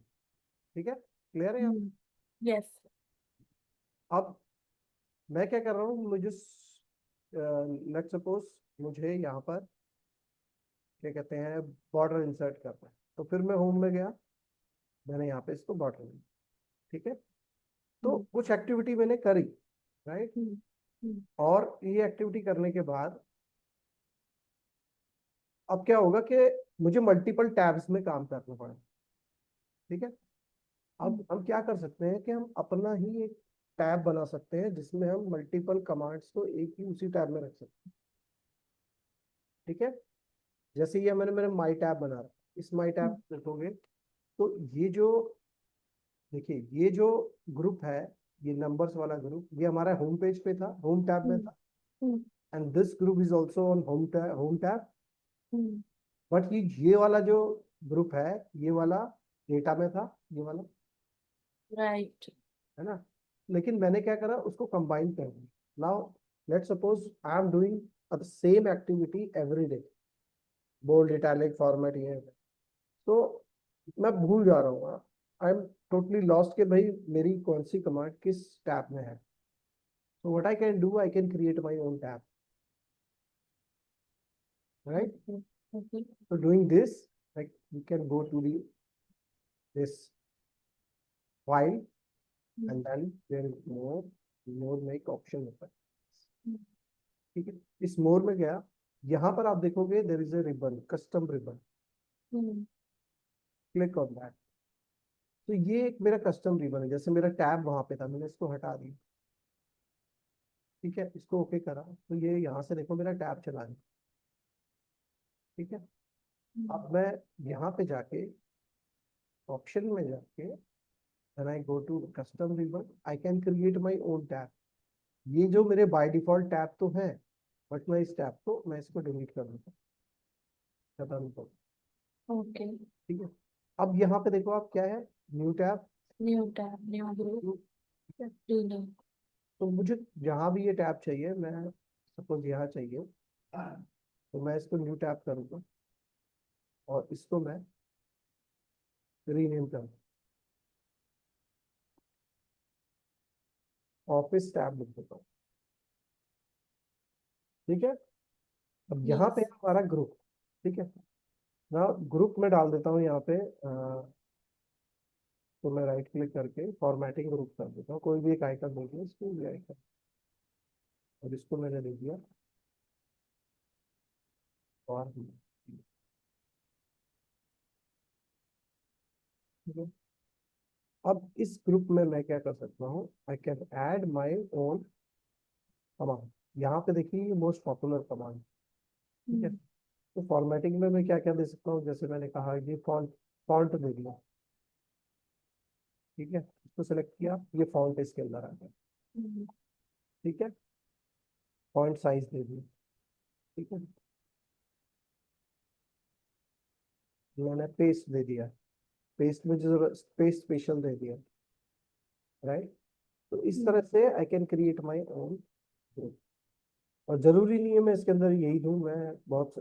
ठीक है, क्लियर है यहाँ। हम्म यस। अब मैं क्या कर रहा हूँ, मुझे लेट सपोज मुझे यहाँ पर क्या कहते हैं बॉर्डर इंसर्ट करना है, तो फिर मैं होम में गया, मैंने यहाँ पे इसको बॉर्डर में, ठीक है, तो हम्म कुछ एक्टिविटी मैंने करी, राइट। हम्म हम्म और ये एक्टिविटी करने के बाद अब क्या होगा कि मुझे मल्टीपल टैब्स में काम करना पड़ा, ठीक है। अब हम क्या कर सकते हैं कि हम अपना ही एक टैब बना सकते हैं, जिसमें हम मल्टीपल कमांड्स को एक ही उसी टैब में रख सकते हैं, ठीक है। जैसे ये मैंने मेरे माई टैब बना रहा, इस माई टैब हम्म देखोगे तो ये जो देखिए ये जो ग्रुप है, ये नंबर्स वाला ग्रुप, ये हमारा होम पेज पे था, होम टैब में हम्म था, hmm and this group is also on home tab. Hmm but ये वाला जो ग्रुप है, ये वाला डेटा में था, ये वाला, राइट। है ना। लेकिन मैंने क्या करा, उसको कंबाइन कर दिया। Now let suppose I am doing the same activity every day, bold italic format ये है। तो मैं भूल जा रहा हूँ, आई एम टोटली लॉस्ट के भाई मेरी कौन सी कमांड किस टैब में है। So what I can do, I can create my own tab, right? Okay okay. So doing this, like you can go to the this file, and then there is more make option होता है, ठीक है। इस मोर में गया, यहाँ पर आप देखोगे there is a ribbon, custom ribbon, hmm click on that. तो ये एक मेरा कस्टम रिबन है, जैसे मेरा टैब वहां पे था, मैंने इसको हटा दिया, ठीक है, इसको ओके करा, तो ये यहाँ से देखो मेरा टैब चला गया, ठीक है। अब मैं यहाँ पे जाके ऑप्शन में जाके when I go to custom ribbon, I can create my own tab। ये जो मेरे बाय डिफॉल्ट टैब तो है, बट मैं इस टैब को मैं इसको डिलीट कर दूंगा, खत्म कर, ओके। ठीक है। अब यहाँ पे देखो आप क्या है, new tab, new tab, new group, ठीक है। रीनेम। तो मुझे जहाँ भी ये टैब चाहिए, मैं सपोज यहाँ चाहिए, तो मैं इसको न्यू टैब करूँगा और इसको मैं रीनेम करूँगा, ऑफिस टैब लिख देता हूँ, ठीक है। अब यहाँ पे यस। है हमारा ग्रुप, ठीक है ना, ग्रुप में डाल देता हूँ यहाँ पे तो मैं राइट क्लिक करके फॉर्मेटिंग ग्रुप कर देता हूँ, कोई भी एक आइकन दे दिया, इसको भी आइकन, और इसको मैंने दे दिया और ठीक है। अब इस ग्रुप में मैं क्या कर सकता हूँ, I can add my own command. यहाँ पे देखिए ये मोस्ट पॉपुलर कमांड, ठीक है। हम्म, तो फॉर्मेटिंग में मैं क्या क्या दे सकता हूँ, जैसे मैंने कहा ये फॉन्ट, फॉन्ट दे दिया, ठीक है, इसको सेलेक्ट किया, ये फॉन्ट इसके अंदर आ गया, हम्म, ठीक है। फॉन्ट साइज दे दिया, ठीक है। मैंने पेस्ट दे दिया, पेस्ट में जो पेस्ट स्पेशल दे दिया, राइट। तो इस तरह हम्म, से I can create my own group. और जरूरी नहीं है मैं इसके अंदर यही दूं, मैं बहुत,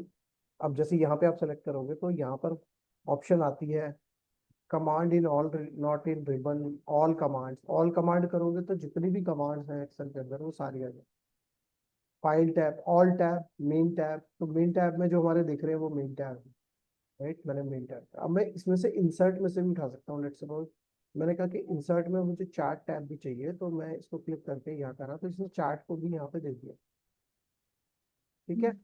अब जैसे यहाँ पे आप सेलेक्ट करोगे तो यहाँ पर ऑप्शन आती है command in all, not in ribbon, all commands. All command करोगे तो जितनी भी कमांड्स हैं एक्सेल के अंदर वो सारी आ जाए। File tab, all tab, main tab, तो मेन टैब में जो हमारे दिख रहे हैं वो मेन टैब है, राइट। मैंने मेन टैब, अब मैं इसमें से इंसर्ट में से भी उठा सकता हूँ। लेट्स सपोज मैंने कहा कि इंसर्ट में मुझे चार्ट टैब भी चाहिए, तो मैं इसको क्लिक करके यहाँ करा तो इसने चार्ट को भी यहाँ पे दे दिया, ठीक है। हम्म,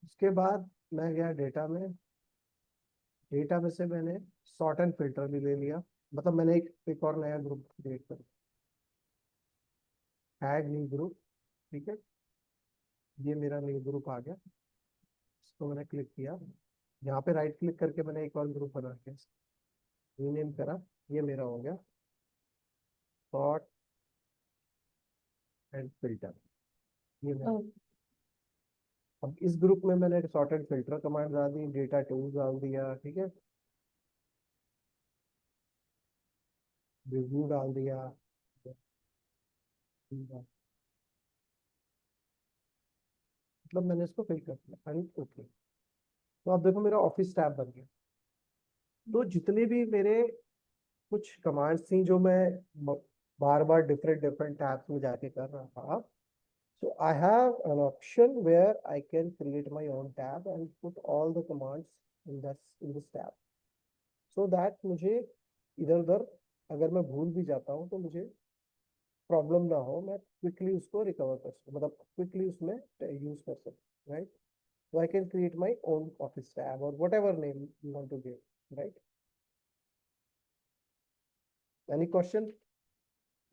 उसके बाद मैं गया डेटा में, डेटा में से मैंने सॉर्ट एंड फिल्टर भी ले लिया, मतलब मैंने एक और नया ग्रुप क्रिएट कर, ऐड न्यू ग्रुप, ठीक है। ये मेरा न्यू ग्रुप आ गया, इसको मैंने क्लिक किया, यहाँ पे राइट क्लिक करके मैंने एक और ग्रुप बना के रीनेम करा, ये मेरा हो गया सॉर्ट एंड फिल्टर, ये मेरा। ओ, अब इस ग्रुप में मैंने सॉर्ट एंड फिल्टर कमांड डाल दी, डेटा टूल डाल दिया, ठीक है, रिव्यू डाल दिया, मतलब मैंने इसको फिल कर दिया एंड ओके। तो अब देखो मेरा ऑफिस टैब बन गया। तो जितने भी मेरे कुछ कमांड्स थी जो मैं बार बार डिफरेंट डिफरेंट टैब्स में जाके कर रहा था, so I have an option where I can create my own tab and put all the commands in this tab, so that मुझे इधर उधर अगर मैं भूल भी जाता हूँ तो मुझे प्रॉब्लम ना हो, मैं क्विकली उसको रिकवर कर सकूँ, मतलब क्विकली उसमें यूज कर सकूँ, right. So I can create my own office tab or whatever name you want to give, right? Any question?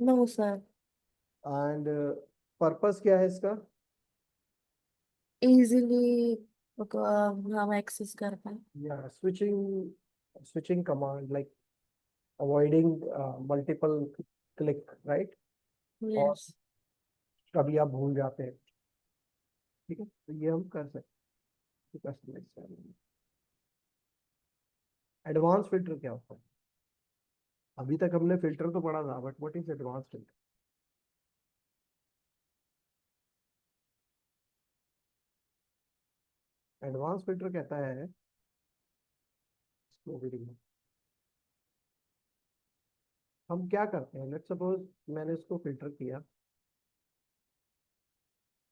No sir. And purpose क्या है इसका? इजीली हम एक्सेस कर पाए। Yeah, switching command, like avoiding multiple click, right? और yes. कभी आप भूल जाते हैं, ठीक है, तो ये हम कर सकते हैं कस्टमाइज करने। एडवांस फिल्टर क्या होता है? अभी तक हमने फिल्टर तो पढ़ा था, but what is advance filter? Advance filter कहता है, इसको भी देखो, हम क्या करते हैं, लेट्स सपोज मैंने इसको फिल्टर किया,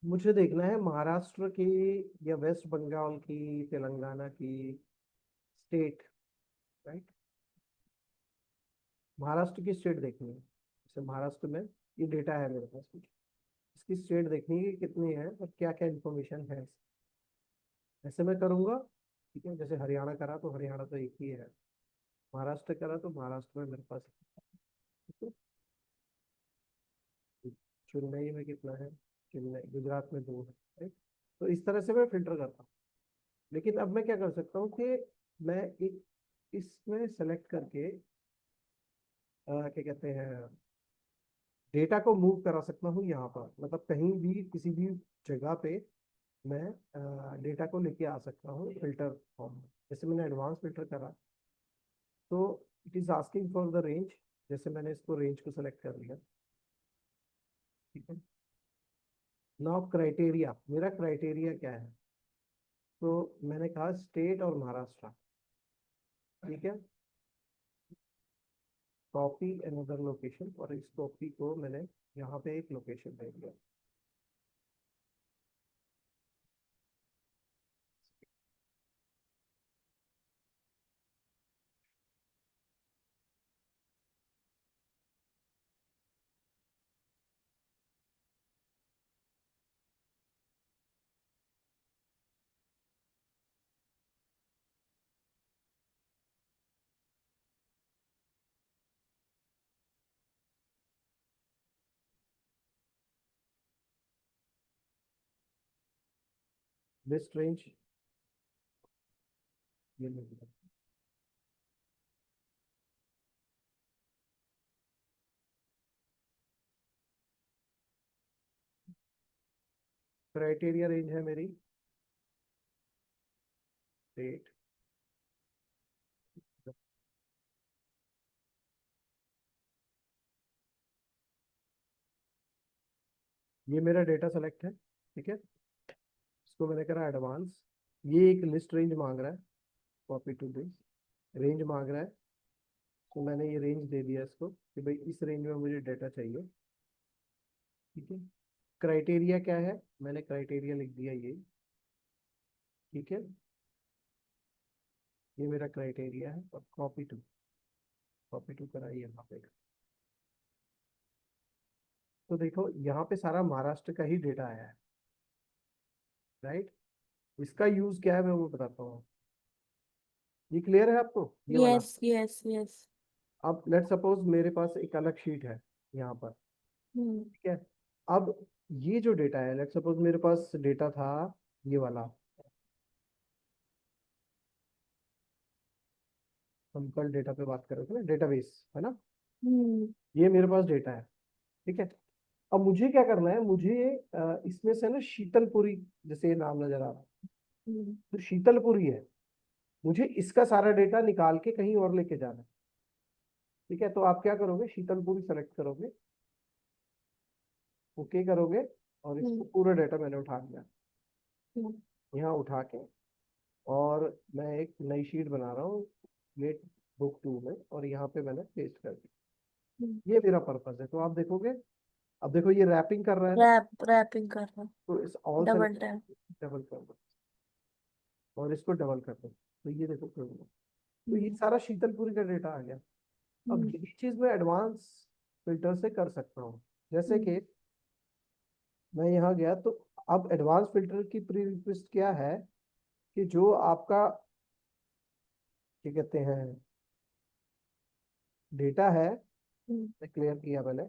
मुझे देखना है महाराष्ट्र की या वेस्ट बंगाल की, तेलंगाना की स्टेट, राइट। महाराष्ट्र की स्टेट देखनी है, जैसे महाराष्ट्र में ये डेटा है मेरे पास कुछ, इसकी स्टेट देखनी है कि कितनी है और क्या क्या इन्फॉर्मेशन है। ऐसे मैं करूंगा, ठीक है, जैसे हरियाणा करा तो हरियाणा तो एक ही है, महाराष्ट्र करा तो महाराष्ट्र में मेरे पास, ठीक है? चेन्नई में कितना है, चेन्नई गुजरात में दो है, राइट। तो इस तरह से मैं फिल्टर करता हूँ। लेकिन अब मैं क्या कर सकता हूँ कि मैं एक इसमें सेलेक्ट करके क्या कहते हैं, डेटा को मूव करा सकता हूँ यहाँ पर, मतलब कहीं भी किसी भी जगह पे मैं डेटा को लेके आ सकता हूँ फिल्टर फॉर्म में। जैसे मैंने एडवांस फिल्टर करा तो it is asking for the range, जैसे मैंने इसको रेंज को सेलेक्ट कर लिया, ठीक है। नाउ क्राइटेरिया, मेरा क्राइटेरिया क्या है, तो मैंने कहा स्टेट और महाराष्ट्र, ठीक है। कॉपी अनदर लोकेशन, और इस कॉपी को मैंने यहाँ पे एक लोकेशन दे दिया, लिस्ट रेंज, ये ले लिया। क्राइटेरिया रेंज है मेरी डेट, ये मेरा डेटा सेलेक्ट है, ठीक है। इसको मैंने करा एडवांस, ये एक लिस्ट रेंज मांग रहा है, कॉपी टू दिस, रेंज मांग रहा है, तो मैंने ये रेंज दे दिया इसको कि भाई इस रेंज में मुझे डेटा चाहिए, ठीक है। क्राइटेरिया क्या है, मैंने क्राइटेरिया लिख दिया ये, ठीक है। ये मेरा क्राइटेरिया है, और कॉपी टू कराइए यहाँ पे। तो देखो यहाँ पे सारा महाराष्ट्र का ही डेटा आया है, राइट। इसका यूज क्या है मैं वो बताता हूँ। ये क्लियर है आपको, ये वाला। Yes yes yes. अब लेट सपोज मेरे पास एक अलग शीट है यहाँ पर, हम्म ठीक है। अब ये जो डेटा है, लेट सपोज मेरे पास डेटा था ये वाला, हम कल डेटा पे बात कर रहे थे ना, डेटाबेस है ना, हम्म ये मेरे पास डेटा है, ठीक है। अब मुझे क्या करना है, मुझे इसमें से ना शीतलपुरी, जैसे ये नाम नजर आ रहा है, हम्म तो शीतलपुरी है, मुझे इसका सारा डेटा निकाल के कहीं और लेके जाना है, ठीक है। तो आप क्या करोगे, शीतलपुरी सेलेक्ट करोगे, ओके करोगे, और इसको हम्म पूरा डेटा मैंने उठा लिया, हम्म यहाँ उठा के, और मैं एक नई शीट बना रहा हूँ लेट बुक 2 में, और यहाँ पे मैंने पेस्ट कर दिया। हम्म। ये मेरा पर्पस है, तो आप देखोगे, अब देखो ये रैपिंग कर रहा है ना, रैपिंग कर रहा। तो इस all double select, tap. Double कर दो, और इसको डबल कर दो, तो ये देखो क्यों हुआ। तो ये हम्म सारा शीतलपुरी का डेटा आ गया। अब हम्म यही चीज मैं एडवांस फिल्टर से कर सकता हूँ, जैसे हम्म कि मैं यहाँ गया, तो अब एडवांस फिल्टर की प्री रिक्वेस्ट क्या है, कि जो आपका क्या कहते हैं डेटा है, हम्म क्लियर किया मैंने,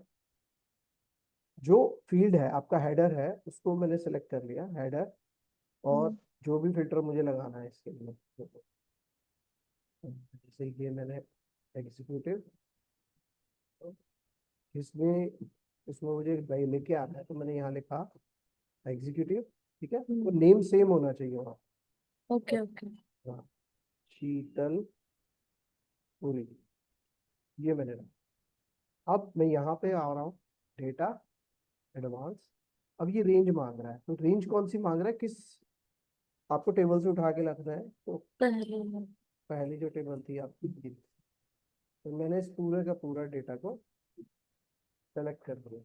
जो फील्ड है आपका हेडर है उसको मैंने सेलेक्ट कर लिया, हेडर, और हम्म जो भी फिल्टर मुझे लगाना है इसके लिए, जैसे ये मैंने एग्जीक्यूटिव, इसमें इसमें मुझे भाई लेके आना है, तो मैंने यहाँ लिखा एग्जीक्यूटिव, ठीक है, वो हम्म। नेम सेम होना चाहिए वहाँ। Okay okay. हाँ, शीतल पूरी, ये मैंने रखा। अब मैं यहाँ पे आ रहा हूँ, डेटा, एडवांस, अब ये रेंज मांग रहा है, तो रेंज कौन सी मांग रहा है, किस आपको टेबल से उठा के रखना है, तो पहले में। पहली जो टेबल थी आपकी ये। तो मैंने इस पूरे का पूरा डेटा को सेलेक्ट कर दिया,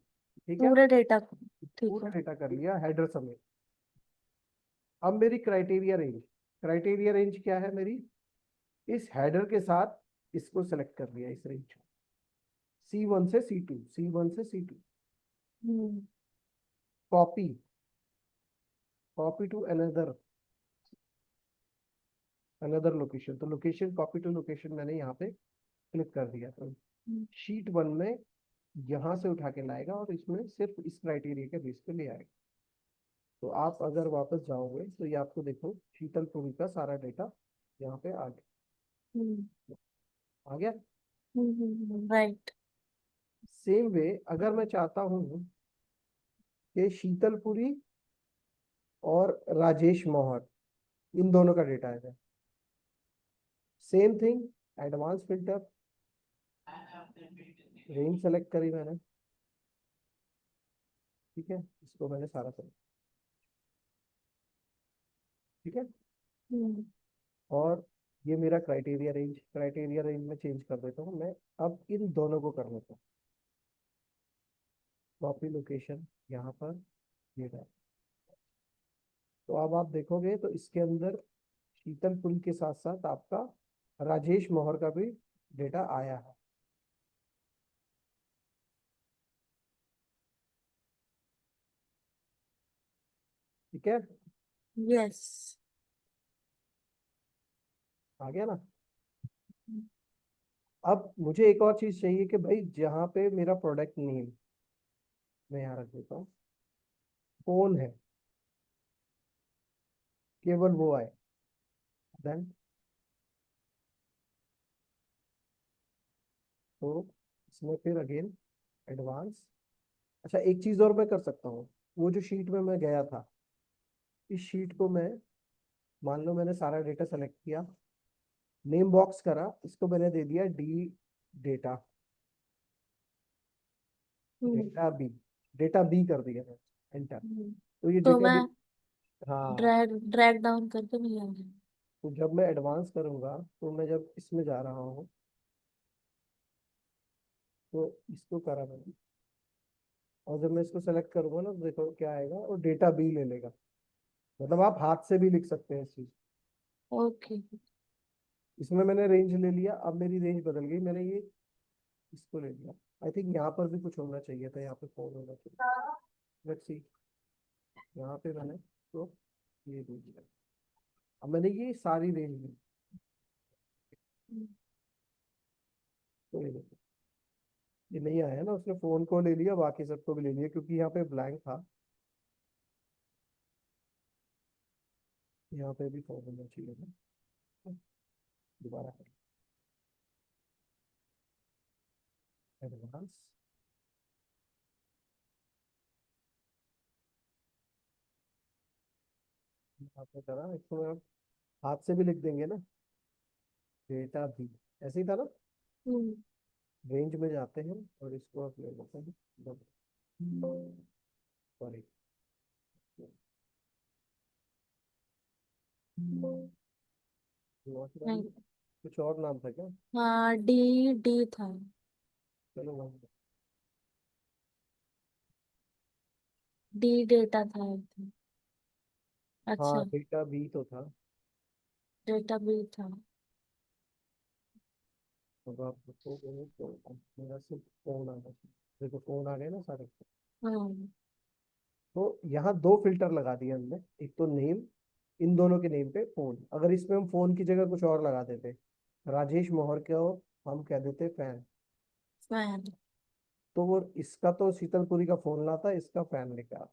ठीक है। पूरे डेटा को। ठीक पूरा है। डेटा कर लिया हेडर समेत। अब मेरी क्राइटेरिया रेंज क्या है मेरी, इस हेडर के साथ इसको सेलेक्ट कर लिया, इस रेंज को, C1 से C2, C1 से C2, hmm copy, copy to another, another location, तो लोकेशन, कॉपी टू लोकेशन मैंने यहाँ पे क्लिक कर दिया, तो हम्म शीट 1 में यहाँ से उठा के लाएगा, और इसमें सिर्फ इस क्राइटेरिया के बेस पे ले आएगा। तो आप अगर वापस जाओगे तो ये आपको देखो शीतलपुरी का सारा डेटा यहाँ पे आ गया, हम्म आ गया। राइट। सेम वे अगर मैं चाहता हूँ कि शीतलपुरी और राजेश मौहर, इन दोनों का डेटा है, same thing, advance filter, range select करी मैंने, ठीक है, इसको मैंने सारा सेलेक्ट, ठीक है। हम्म और ये मेरा क्राइटेरिया रेंज में चेंज कर देता हूँ मैं। अब इन दोनों को कर लेता हूँ, कॉपी लोकेशन यहाँ पर, ये रहा। तो अब आप देखोगे तो इसके अंदर शीतलपुरी के साथ साथ आपका राजेश मौहर का भी डेटा आया है, ठीक है, यस। आ गया ना। अब मुझे एक और चीज चाहिए कि भाई जहाँ पे मेरा प्रोडक्ट नेम, मैं यहाँ रख देता हूँ, कौन है, केवल वो आए। देन तो इसमें फिर अगेन एडवांस। अच्छा, एक चीज और मैं कर सकता हूँ। वो जो शीट में मैं गया था, इस शीट को मैं, मान लो मैंने सारा डेटा सेलेक्ट किया, नेम बॉक्स करा, इसको मैंने दे दिया डी डेटा, हम्म डेटा बी कर दिया मैं, एंटर। हम्म। तो ये तो डेटा मैं बी। हाँ। ड्रैग ड्रैग डाउन करके मिल जाऊंगी। तो जब मैं एडवांस करूंगा, तो मैं जब इसमें जा रहा हूँ, तो इसको करा मैंने, और जब मैं इसको सेलेक्ट करूंगा ना, तो देखो क्या आएगा, और डेटा बी ले लेगा। मतलब आप हाथ से भी लिख सकते हैं इस चीज। ओके। इसमें मैंने रेंज ले लिया, अब मेरी रेंज बदल गई, मैंने ये इसको ले लिया। आई थिंक यहाँ पर भी कुछ होना चाहिए था, यहाँ पे फोन होना चाहिए। Let's see. यहाँ पे मैंने तो ये दे दिया। अब मैंने ये सारी रेंज ली। तो ये देखो, ये नहीं आया ना, उसने फोन को ले लिया, बाकी सबको भी ले लिया, क्योंकि यहाँ पे ब्लैंक था। यहाँ पे भी फोन होना चाहिए था। दोबारा एडवांस। यहाँ पे करा, इसको आप हाथ से भी लिख देंगे ना, डेटा भी। ऐसे ही था ना। हम्म रेंज में जाते हैं और इसको आप ले लेते हैं, सॉरी, नहीं। कुछ और नाम था क्या? हाँ, डी डी था। चलो वही। डी डेटा था I think। हाँ, अच्छा। डेटा बी तो था। डेटा भी था। अब आप देखोगे तो मेरा सिर्फ फोन आना चाहिए। देखो फोन आ गए ना सारे। हाँ। तो यहाँ दो फिल्टर लगा दिए हमने, एक तो नेम, इन दोनों के नेम पे फोन। अगर इसमें हम फोन की जगह कुछ और लगा देते, राजेश मोहर को हम कह देते फैन, फैन। तो वो इसका तो शीतलपुरी का फोन लाता, इसका फैन लेके आता।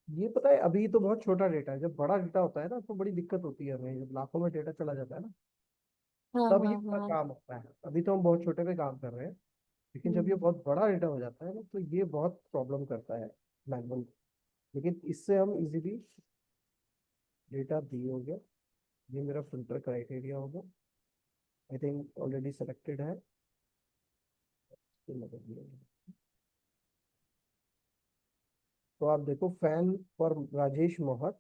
ये पता है, अभी तो बहुत छोटा डेटा है, जब बड़ा डेटा होता है ना, तो बड़ी दिक्कत होती है हमें, जब लाखों में डेटा चला जाता है ना, हाँ तब ये हाँ बड़ा हाँ। काम होता है। अभी तो हम बहुत छोटे पे काम कर रहे हैं, लेकिन जब ये हम्म बहुत बड़ा डेटा हो जाता है ना, तो ये बहुत प्रॉब्लम करता है मैनुअल। लेकिन इससे हम इजीली, डेटा दी हो गया, ये मेरा फिल्टर क्राइटेरिया होगा, आई थिंक ऑलरेडी सेलेक्टेड है। इसको लगा दिया। तो आप देखो, फैन फॉर राजेश मोहर।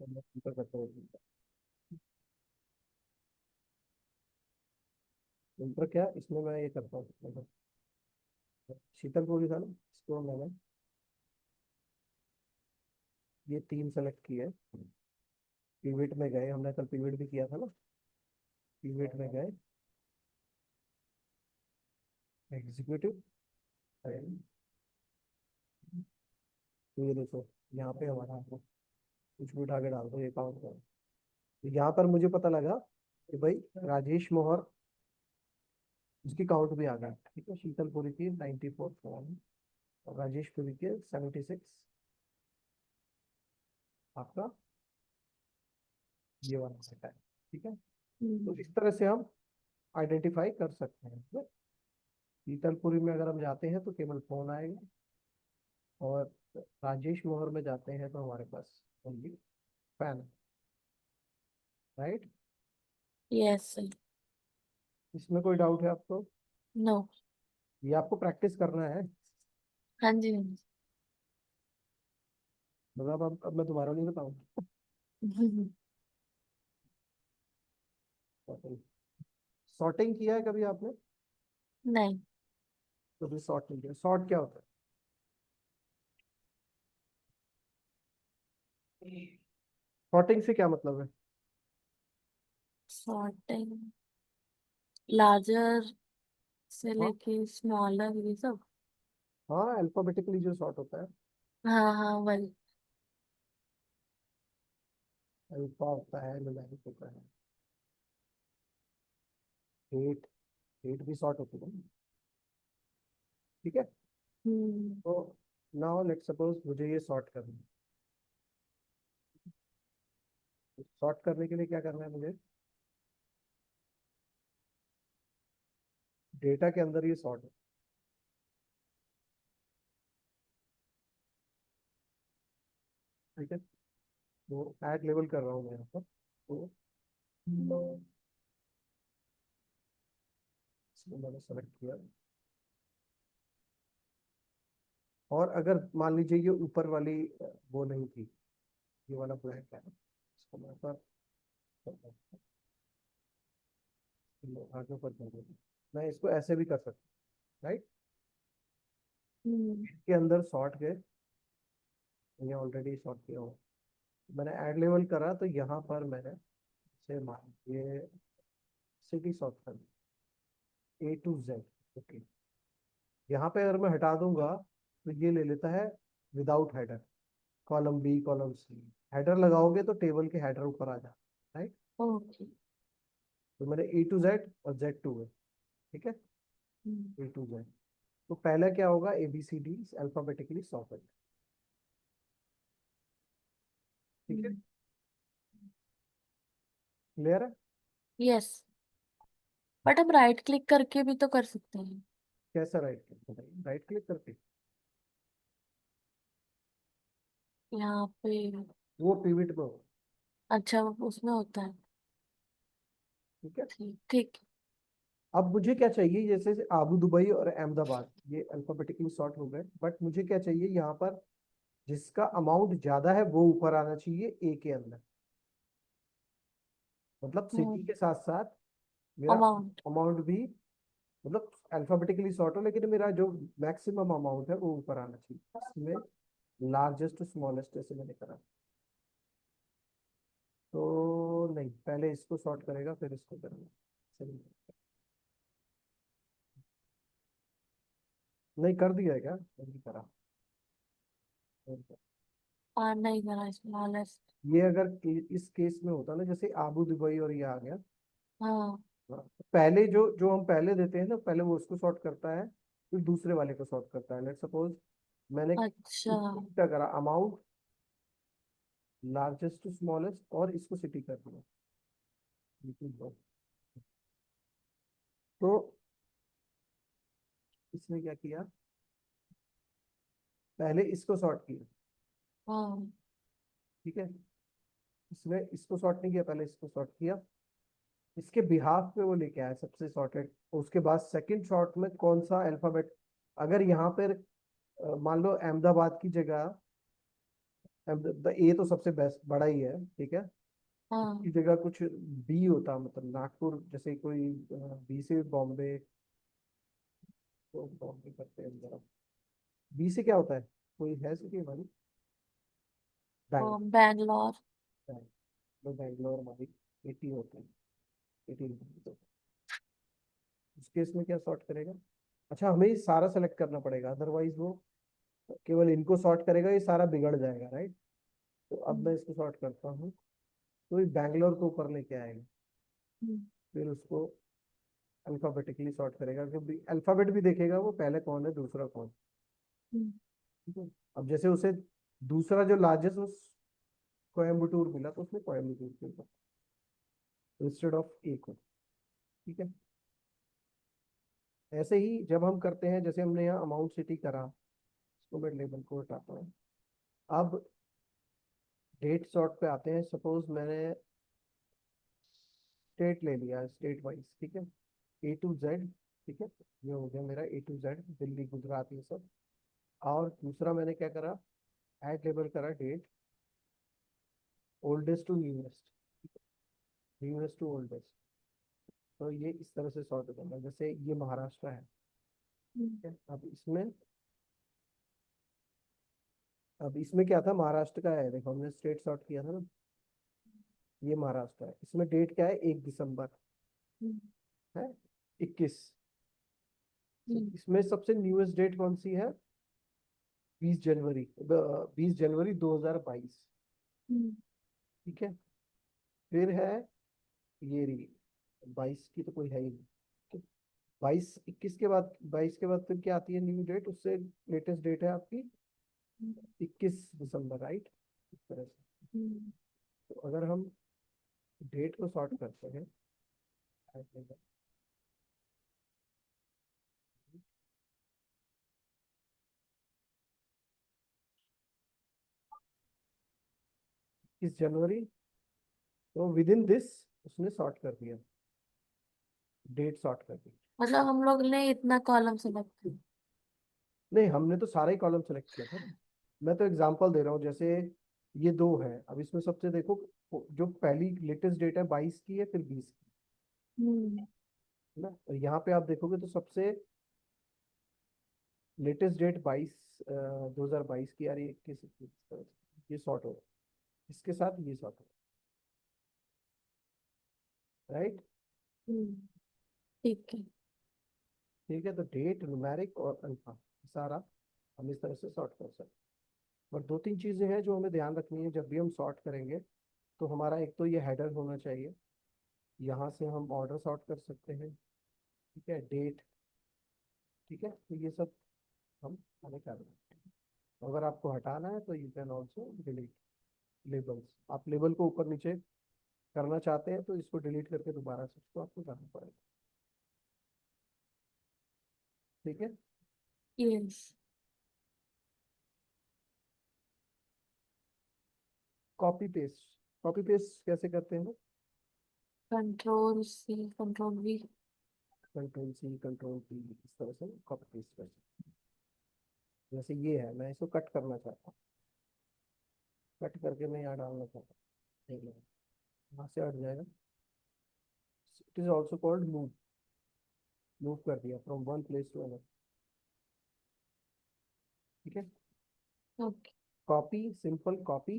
तो मैं filter करता हूँ। फिल्टर क्या, इसमें मैं ये करता हूँ, मतलब शीतलपुरी था ना, इसको मैंने ये तीन सेलेक्ट किए। पिवट में गए, हमने कल पिवट भी किया था ना, पिवट में गए, एग्जीक्यूटिव। तो ये देखो, यहाँ पे हमारा कुछ भी उठा के डाल दो, ये काउंट करो। तो यहाँ पर मुझे पता लगा कि भाई राजेश मोहर, उसकी काउंट भी आ गया, ठीक है। शीतलपुरी की 94 फोन, और राजेश पुरी के 76, आपका ये वाला सेट है, ठीक है। तो हम्म। इस तरह से हम आइडेंटिफाई कर सकते हैं, तो शीतलपुरी में अगर हम जाते हैं तो केवल फोन आएगा, और राजेश मोहर में जाते हैं तो हमारे पास ओनली फैन, राइट। यस। इसमें कोई डाउट है आपको? नो। ये आपको प्रैक्टिस करना है। हाँ जी हाँ जी। मतलब अब मैं दोबारा नहीं बताऊँ। सॉर्टिंग किया है कभी आपने? नहीं। कभी सॉर्ट नहीं किया। सॉर्ट क्या होता है? सॉर्टिंग से क्या मतलब है? सॉर्टिंग, लार्जर से हाँ, लेके स्मॉलर ये सब। हाँ, अल्फाबेटिकली जो सॉर्ट होता है। हाँ हाँ वही। अल्फा होता है, न्यूमेरिक होता है, एट, एट भी शॉर्ट होती है, ठीक है। हम्म तो नाउ लेट सपोज मुझे ये सॉर्ट करना है। सॉर्ट करने के लिए क्या करना है मुझे, डेटा के अंदर ये सॉर्ट है, ठीक है। तो ऐड लेवल कर रहा हूँ मैं यहाँ पर, तो इसको मैंने सेलेक्ट किया। और अगर मान लीजिए ये ऊपर वाली वो नहीं थी, ये वाला ब्लैक है, इसको मैं पर आगे ऊपर कर दूँ। मैं इसको ऐसे भी कर सकता हूँ, राइट। हम्म के अंदर सॉर्ट गए, ये ऑलरेडी सॉर्ट किया हुआ, मैंने ऐड लेवल करा तो यहाँ पर मैंने से मान ये सिटी सॉर्ट कर A to Z, ओके। यहाँ पे अगर मैं हटा दूंगा तो ये ले लेता है without header, column B column C. Header लगाओगे तो टेबल के हेडर ऊपर आ जाए, राइट। ओके तो मैंने A to Z और Z to A, ठीक है, A to Z। तो पहले क्या होगा, ABCD अल्फाबेटिकली सॉर्टेड, ठीक है, क्लियर है। यस बट हम राइट क्लिक करके भी तो कर सकते हैं कैसा राइट क्लिक, बताइए, राइट क्लिक करके। यहाँ पे। वो पिवट में हो, अच्छा उसमें होता है। ठीक है। ठीक ठीक। अब मुझे क्या चाहिए, जैसे आबू दुबई और अहमदाबाद ये अल्फाबेटिकली सॉर्ट हो गए, बट मुझे क्या चाहिए यहाँ पर, जिसका अमाउंट ज्यादा है वो ऊपर आना चाहिए ए के अंदर। मतलब सिटी के साथ साथ मेरा अमाउंट। अमाउंट भी, मतलब अल्फाबेटिकली सॉर्ट हो लेकिन मेरा जो मैक्सिमम अमाउंट है वो ऊपर आना चाहिए। इसमें लार्जेस्ट स्मॉलेस्ट ऐसे मैंने करा, तो नहीं, पहले इसको सॉर्ट करेगा फिर इसको करेगा, सही। नहीं कर दिया है क्या, नहीं करा। नहीं करा स्मॉलेस्ट। ये अगर इस केस में होता ना, जैसे आबू दुबई और ये आ गया, हाँ। हाँ, तो पहले जो जो हम पहले देते हैं ना, पहले वो उसको सॉर्ट करता है, फिर दूसरे वाले को सॉर्ट करता है। लेट सपोज मैंने अच्छा। इसको क्या करा, अमाउंट लार्जेस्ट टू स्मॉलेस्ट और इसको सिटी कर दिया, तो इसने क्या किया, पहले इसको सॉर्ट किया, हाँ। ठीक है। इसमें इसको सॉर्ट नहीं किया, पहले इसको सॉर्ट किया, इसके बिहाफ पे वो लेके आया सबसे सॉर्टेड। उसके बाद सेकंड शॉर्ट में कौन सा अल्फाबेट, अगर यहाँ पर मान लो अहमदाबाद की जगह, ए तो सबसे बेस्ट बड़ा ही है, ठीक है, हाँ। इसकी जगह कुछ बी होता, मतलब नागपुर जैसे कोई बी से बॉम्बे, तो बॉम्बे करते हैं जरा, बी से क्या होता है, कोई है सिटी हमारी, बैंगलोर, बैंगलोर। तो बैंगलोर हमारी 80 होते हैं, 80, तो उस केस में क्या सॉर्ट करेगा। अच्छा, हमें ये सारा सेलेक्ट करना पड़ेगा, अदरवाइज वो केवल इनको सॉर्ट करेगा, ये सारा बिगड़ जाएगा, राइट। तो अब मैं इसको सॉर्ट करता हूँ, तो ये बैंगलोर को ऊपर लेके आएगा, फिर उसको अल्फाबेटिकली सॉर्ट करेगा, क्योंकि अल्फाबेट भी देखेगा वो, पहले कौन है दूसरा कौन, ठीक है। अब जैसे उसे दूसरा जो लार्जेस्ट उस कोयम्बटूर मिला, तो उसने कोयम्बटूर के ऊपर इंस्टेड ऑफ ए को, ठीक है। ऐसे ही जब हम करते हैं, जैसे हमने यहाँ अमाउंट सिटी करा, इसको मैं लेबल को हटाता हूँ। अब डेट सॉर्ट पे आते हैं, सपोज मैंने स्टेट ले लिया, स्टेट वाइज, ठीक है, A to Z, ठीक है, ये हो गया मेरा A to Z, Delhi Gujarat ये सब। और दूसरा मैंने क्या करा, ऐड लेबल करा date, oldest to newest, newest to oldest. तो ये इस तरह से सॉर्ट हो जाएगा, जैसे ये महाराष्ट्र है, ठीक है। अब इसमें क्या था, महाराष्ट्र का है, देखो हमने स्टेट सॉर्ट किया था ना, ये महाराष्ट्र है, इसमें डेट क्या है, 1 दिसंबर है, 21। इसमें सबसे न्यूएस्ट डेट कौन सी है, 20 जनवरी, 20 जनवरी 2022, ठीक है। फिर है ये रही 22 की तो कोई है ही नहीं। 22 21 के बाद, 22 के बाद फिर क्या आती है न्यू डेट, उससे लेटेस्ट डेट है आपकी 21 दिसंबर, राइट। इस तरह से। हम्म, तो अगर हम डेट को सॉर्ट करते हैं, 21 जनवरी, तो विद इन दिस उसने सॉर्ट कर दिया, डेट सॉर्ट कर दी। मतलब हम लोग ने इतना कॉलम सेलेक्ट किया। नहीं, हमने तो सारा ही कॉलम सेलेक्ट किया था। मैं तो एग्जांपल दे रहा हूँ, जैसे ये दो है, अब इसमें सबसे देखो, जो पहली लेटेस्ट डेट है 22 की है, फिर 20 की हम्म है ना। और यहाँ पे आप देखोगे तो सबसे लेटेस्ट डेट 2022 की आ रही है, 21 ये सॉर्ट हो रहा है, इसके साथ ये सॉर्ट हो रहा है, राइट। हम्म, ठीक है। ठीक है, तो डेट, न्यूमेरिक और अल्फा, सारा हम इस तरह से सॉर्ट कर सकते हैं। और दो तीन चीजें हैं जो हमें ध्यान रखनी है जब भी हम सॉर्ट करेंगे। तो हमारा एक तो ये हेडर होना चाहिए, यहाँ से हम ऑर्डर सॉर्ट कर सकते हैं, ठीक है, डेट, ठीक है, तो ये सब हम हमें करना है। अगर आपको हटाना है तो you can also delete labels, आप लेबल को ऊपर नीचे करना चाहते हैं तो इसको डिलीट करके दोबारा से उसको आपको करना पड़ेगा, ठीक है। Yes. Copy paste, copy paste कैसे करते हैं? Control C control V। Control C control P, इस तरह से कॉपी पेस्ट कर सकते हैं। जैसे ये है, मैं इसको कट करना चाहता हूँ, कट करके मैं यहाँ डालना चाहता हूँ, ठीक है, यहाँ से हट जाएगा। It is also called move, move कर दिया from one place to another, ठीक है। Okay. Copy, simple copy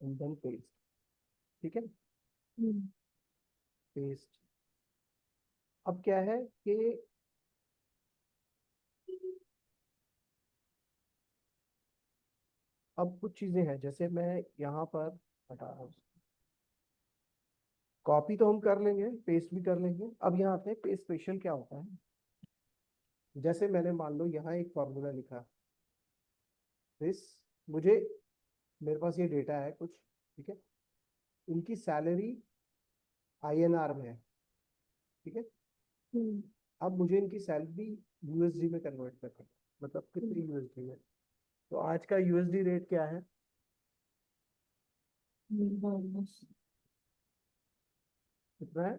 and then paste, ठीक है, हम्म पेस्ट। अब क्या है कि अब कुछ चीजें हैं, जैसे मैं यहाँ पर हटा रहा हूँ, कॉपी तो हम कर लेंगे, पेस्ट भी कर लेंगे। अब यहाँ आते हैं पेस्ट स्पेशल क्या होता है। जैसे मैंने मान लो यहाँ एक फॉर्मूला लिखा, दिस, मुझे, मेरे पास ये डेटा है कुछ, ठीक है, इनकी सैलरी INR में है, ठीक है। हम्म अब मुझे इनकी सैलरी USD में कन्वर्ट करना है, मतलब कितनी USD में। तो आज का USD रेट क्या है? बस। कितना है?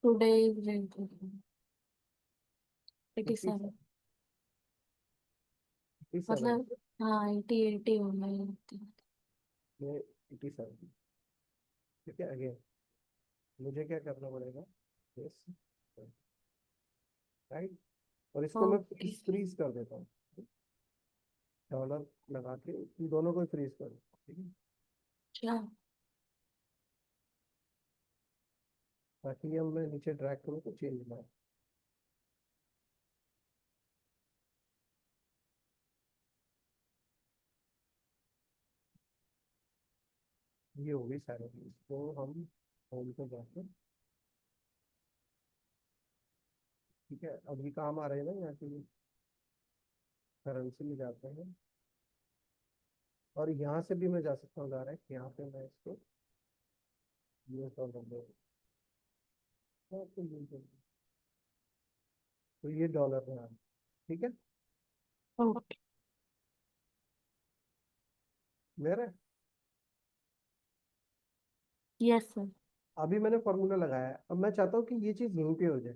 Today is 87। 87, 87 मतलब हाँ 80 हो गए। में 87, ठीक है। अगेन मुझे क्या करना पड़ेगा, यस, राइट। और इसको मैं ओके। फ्रीज फ्रीज कर देता हूँ, डॉलर लगा के इन दोनों को फ्रीज कर देता हूँ, ठीक है, अच्छा। ताकि अब मैं नीचे ड्रैग करूँ तो चेंज ना हो। ये हो गई सारी चीज, तो हम होम पे जाके, ठीक है, अभी काम आ रहे हैं ना यहाँ की करेंसी में जाते हैं, और यहाँ से भी मैं जा सकता हूँ डायरेक्ट, यहाँ पे मैं इसको US डॉलर दे, तो ये डॉलर में आ रहा है, ठीक है, ओके। मेरा। Yes sir. अभी मैंने फॉर्मूला लगाया है, अब मैं चाहता हूँ कि ये चीज़ यहीं पे हो जाए,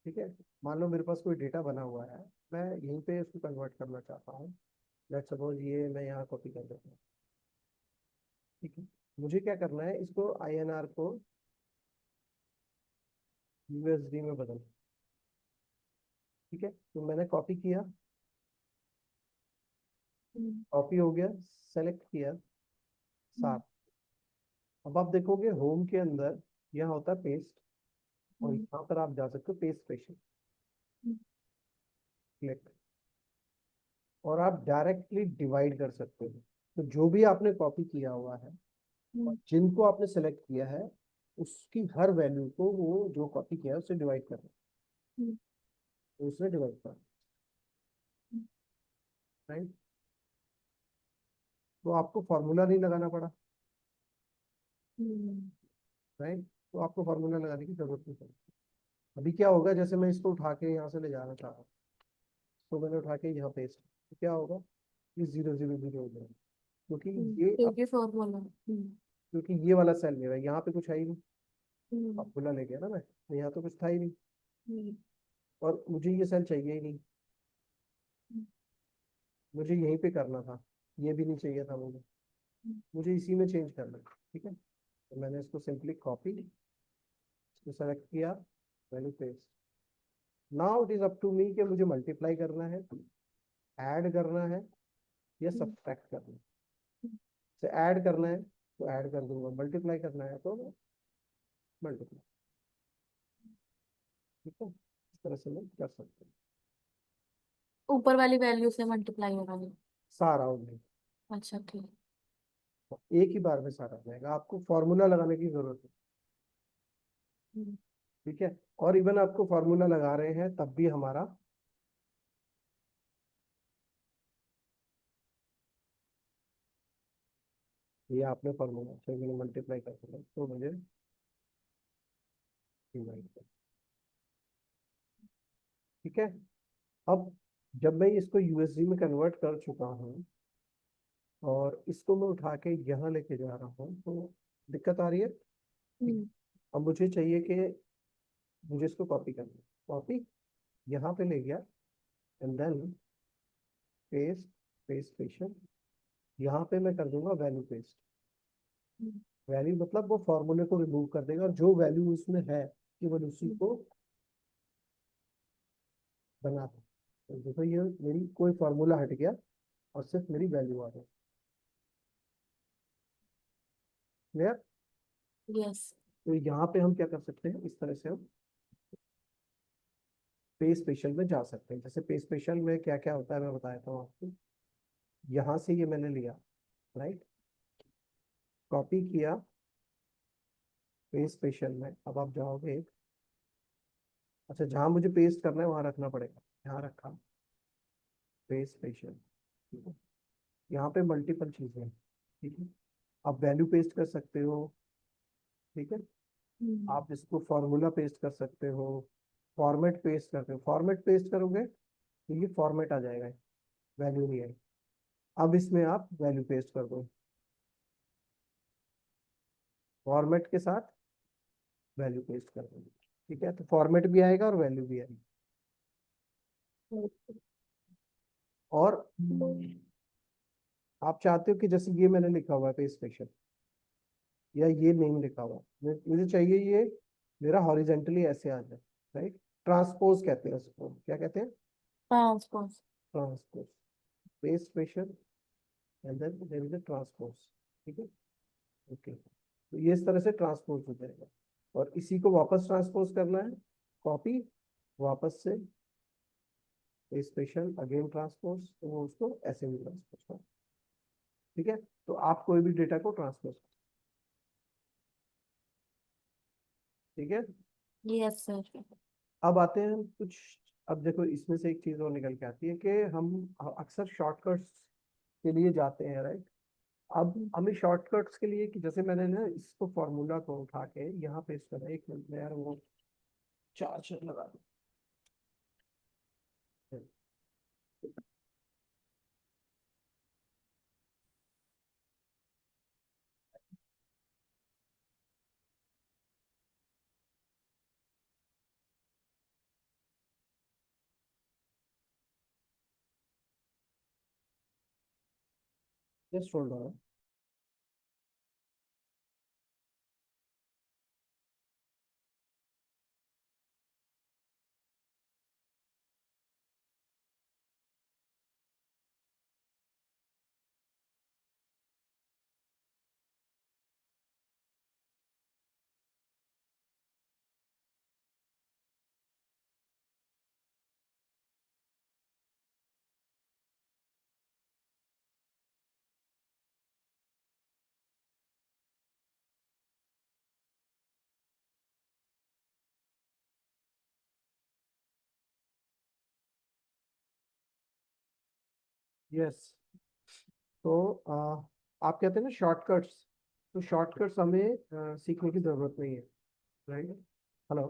ठीक है। मान लो मेरे पास कोई डेटा बना हुआ है, मैं यहीं पे इसको कन्वर्ट करना चाहता हूँ। लेट्स सपोज ये मैं यहाँ कॉपी कर देता हूँ, ठीक है। मुझे क्या करना है, इसको INR को USD में बदलना, ठीक है। तो मैंने कॉपी किया, कॉपी हो गया, सेलेक्ट किया, सात। अब आप देखोगे होम के अंदर यहाँ होता है पेस्ट, और यहाँ पर आप जा सकते हो पेस्ट स्पेशल, क्लिक, और आप डायरेक्टली डिवाइड कर सकते हो। तो जो भी आपने कॉपी किया हुआ है और जिनको आपने सेलेक्ट किया है, उसकी हर वैल्यू को वो जो कॉपी किया है उससे डिवाइड करना, तो उससे डिवाइड करना, राइट। तो आपको फॉर्मूला नहीं लगाना पड़ा, राइट। तो आपको फॉर्मूला लगाने की जरूरत नहीं पड़ी। अभी क्या होगा, जैसे मैं इसको उठा के यहाँ से ले जाना चाह रहा हूँ, तो मैंने उठा के यहाँ पेस्ट, तो क्या होगा, ये 0 0 0 हो जाएगा, क्योंकि ये अब, क्योंकि फॉर्मूला। क्योंकि ये वाला सेल मेरा, यहाँ पे कुछ है ही नहीं, फॉर्मूला ले गया ना मैं, तो यहाँ तो कुछ था ही नहीं, और मुझे ये सेल चाहिए ही नहीं, मुझे यहीं पे करना था, ये भी नहीं चाहिए था मुझे, मुझे इसी में चेंज करना है, ठीक है। तो मैंने इसको सिंपली कॉपी, इसको सेलेक्ट किया, value paste. Now it is up to me कि मुझे मल्टीप्लाई करना है, ऐड करना है, या सब्ट्रैक्ट करना है। से ऐड करना है तो ऐड कर दूंगा, मल्टीप्लाई करना है तो मल्टीप्लाई, ठीक है। इस तरह से मैं कर सकते हैं ऊपर वाली वैल्यू से मल्टीप्लाई होगा ये। सारा उन्हें, अच्छा ठीक। एक ही बार में सारा आ जाएगा, आपको फॉर्मूला लगाने की जरूरत है, ठीक है। और इवन आपको फॉर्मूला लगा रहे हैं तब भी हमारा, ये आपने फॉर्मूला, चलिए मैंने मल्टीप्लाई कर दिया तो मुझे डिवाइड कर, ठीक है। अब जब मैं इसको यूएसडी में कन्वर्ट कर चुका हूँ और इसको मैं उठा के यहाँ लेके जा रहा हूँ, तो दिक्कत आ रही है। अब मुझे चाहिए कि मुझे इसको कॉपी करना है, कॉपी यहाँ पे ले गया, and then paste, paste special, यहाँ पे मैं कर दूंगा वैल्यू पेस्ट। वैल्यू मतलब वो फॉर्मूले को रिमूव कर देगा, और जो वैल्यू उसमें है केवल उसी को बना दे। तो देखो ये मेरी कोई फॉर्मूला हट गया और सिर्फ मेरी वैल्यू आ गई, क्लियर। यस। तो यहाँ पे हम क्या कर सकते हैं, इस तरह से हम पे स्पेशल में जा सकते हैं। जैसे पे स्पेशल में क्या क्या होता है मैं बता देता हूँ आपको। यहाँ से ये मैंने लिया, राइट, कॉपी किया पे स्पेशल में, अब आप जाओगे, अच्छा जहाँ मुझे पेस्ट करना है वहां रखना पड़ेगा, यहाँ रखा पे स्पेशल, ठीक है। यहाँ पे मल्टीपल चीजें हैं, ठीक है। आप वैल्यू पेस्ट कर सकते हो, ठीक है। आप इसको फॉर्मूला पेस्ट कर सकते हो, फॉर्मेट पेस्ट करते हो, फॉर्मेट पेस्ट करोगे तो ये फॉर्मेट आ जाएगा, वैल्यू नहीं आएगी। अब इसमें आप वैल्यू पेस्ट कर दो, फॉर्मेट के साथ वैल्यू पेस्ट कर दो, ठीक है। तो फॉर्मेट भी आएगा और वैल्यू भी आएगी। और आप चाहते हो कि जैसे ये मैंने लिखा हुआ है पेस्ट स्पेशल, या ये नेम लिखा हुआ है, मुझे चाहिए ये मेरा हॉरिजेंटली ऐसे आ जाए, राइट। ट्रांसपोज कहते हैं उसको, क्या कहते हैं, transpose. Transpose, paste special, and then there is a transpose, ठीक है, ओके। तो ये इस तरह से ट्रांसपोज हो जाएगा, और इसी को वापस ट्रांसपोज करना है, कॉपी, वापस से स्पेशल, अगेन ट्रांसपोज, तो वो उसको ऐसे भी ट्रांसपोज कर, ठीक है। तो आप कोई भी डेटा को ट्रांसपोज, ठीक है। Yes sir. अब आते हैं कुछ, अब देखो इसमें से एक चीज और निकल के आती है कि हम अक्सर शॉर्टकट्स के लिए जाते हैं, राइट। अब हमें शॉर्टकट्स के लिए, कि जैसे मैंने ना इसको फॉर्मूला को उठा के यहाँ पे इसका, एक मिनट में यार वो चार्जर लगा दूं। Just hold on. यस। तो आप कहते हैं ना शॉर्टकट्स, तो शॉर्टकट्स हमें सीखने की जरूरत नहीं है, right? Hello.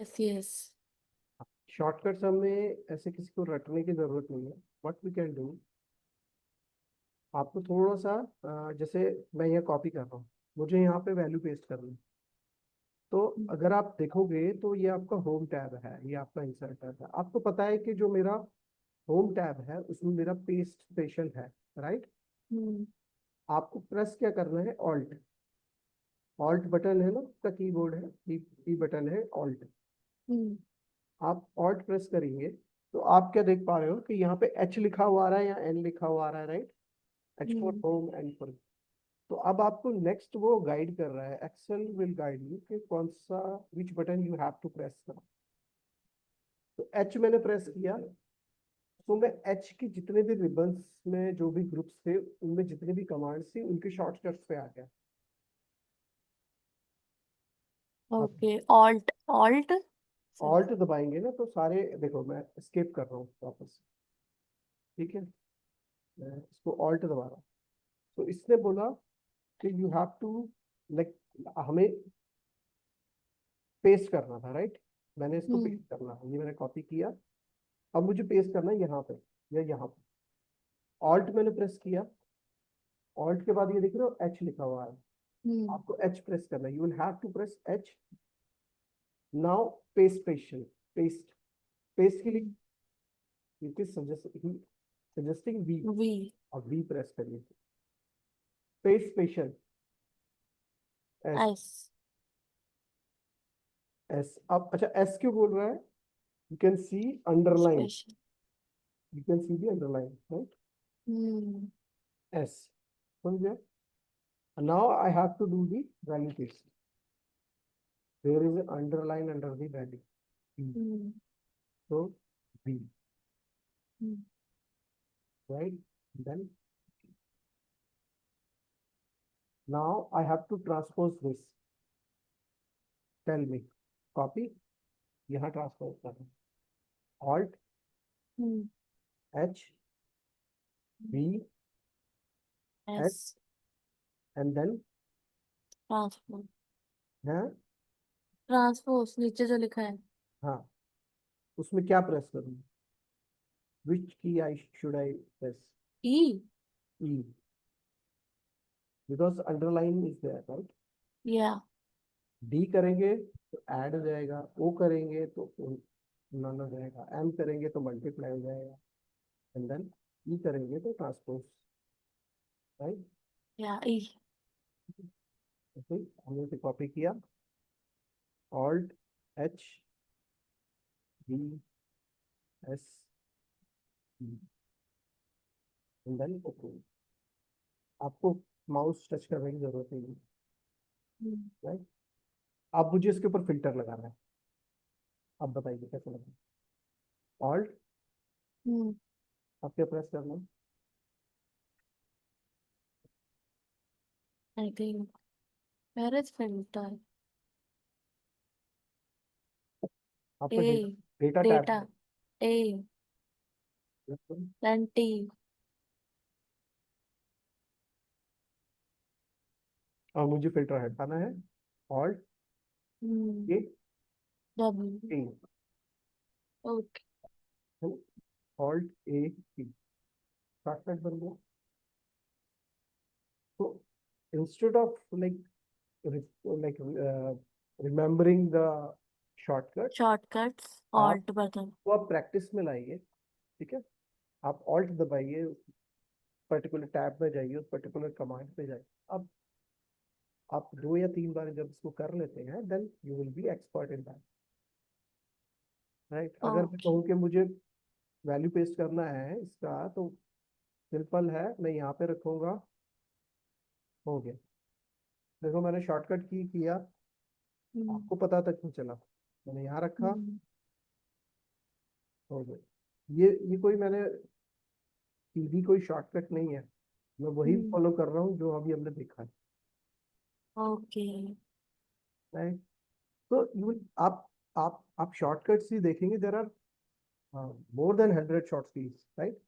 Yes yes. Shortcuts हमें ऐसे किसी को रटने की जरूरत नहीं है। व्हाट वी कैन डू, आपको थोड़ा सा जैसे मैं यहाँ कॉपी कर रहा हूँ, मुझे यहाँ पे वैल्यू पेस्ट करनी है। तो अगर आप देखोगे तो ये आपका होम टैब है, ये आपका इंसर्ट टैब है। आपको पता है कि जो मेरा होम टैब है उसमें मेरा पेस्ट स्पेशल है, राइट? हम्म आपको प्रेस क्या करना है? ऑल्ट। ऑल्ट बटन है ना, उसका कीबोर्ड है, की बटन है ऑल्ट। हम्म आप ऑल्ट प्रेस करेंगे तो आप क्या देख पा रहे हो कि यहाँ पे एच लिखा हुआ आ रहा है या एन लिखा हुआ आ रहा है, right? H for hmm home, N for. तो अब आपको नेक्स्ट वो गाइड कर रहा है, एक्सेल विल गाइड यू कि कौन सा which button you have to press now. तो एच मैंने प्रेस किया, तो मैं एच की जितने भी रिबन्स में जो भी ग्रुप्स थे उनमें जितने भी कमांड्स थी उनके शॉर्टकट्स पे आ गया। अब ओके। Alt alt. ऑल्ट दबाएंगे ना तो सारे, देखो मैं स्किप कर रहा हूँ वापस, ठीक है? मैं इसको ऑल्ट दबा रहा हूँ। तो इसने बोला कि यू हैव टू, लाइक, हमें पेस्ट करना था, राइट? मैंने इसको हम्म पेस्ट करना है, ये मैंने कॉपी किया। अब मुझे पेस्ट करना है यहाँ पे या यहाँ पे। ऑल्ट मैंने प्रेस किया, ऑल्ट के बाद ये देख रहे हो एच लिखा हुआ है, हम्म आपको एच प्रेस करना है। You will have to press H. Now paste special, paste, paste के लिए it is suggesting V, V. और वी प्रेस करिए। Paste special, S. S. S, अब अच्छा एस क्यों बोल रहा है? You can see underline, special. You can see the underline, right? Hmm S, समझ गया? Now I have to do the value paste. There is underline under the value, hmm so V, hmm right? Then now I have to transpose this. Tell me, copy, यहाँ transpose करना, Alt hmm H V S. S and then transpose. है, transpose नीचे जो लिखा है। हाँ, उसमें क्या प्रेस करूँ? Which key I should I press? E. E, because underline is there, right? या। D करेंगे तो ऐड हो जाएगा, O करेंगे तो नन हो जाएगा, M करेंगे तो मल्टीप्लाई हो जाएगा, एंड देन E करेंगे तो ट्रांसपोज, राइट? या ई। ओके, हमने इसे कॉपी किया, alt H V S and then okay. आपको माउस टच करने की जरूरत नहीं है, हम्म राइट? आप मुझे इसके ऊपर फिल्टर लगाना है, अब बताइए कैसे लगाना? ऑल्ट, हम्म आप क्या प्रेस करना है? I think where is filter. आपका A. Data, data tab data. A. है, देन टी। और मुझे फिल्टर हटाना है, alt hmm A W. T, okay. Alt A T, shortcut बन गया। तो instead of like remembering the shortcut, shortcuts आप ऑल्ट बटन। वो आप प्रैक्टिस में लाइए, ठीक है? आप ऑल्ट दबाइए, पर्टिकुलर टैब में जाइए, उस पर्टिकुलर कमांड पे जाइए। अब आप 2 या 3 बार जब इसको कर लेते हैं then you will be expert in that, right? अगर मैं ओके। कहूँ कि मुझे वैल्यू पेस्ट करना है इसका, तो सिंपल है, मैं यहाँ पे रखूंगा, हो गया। देखो मैंने शॉर्टकट की किया, हम्म आपको पता तक नहीं चला, मैंने यहाँ रखा, हम्म हो गया। ये कोई मैंने सीधी कोई शॉर्टकट नहीं है, मैं वही हम्म फॉलो कर रहा हूँ जो अभी हमने देखा है, ओके। राइट? तो यू आप शॉर्टकट्स ही देखेंगे, there are more than 100 short keys, right?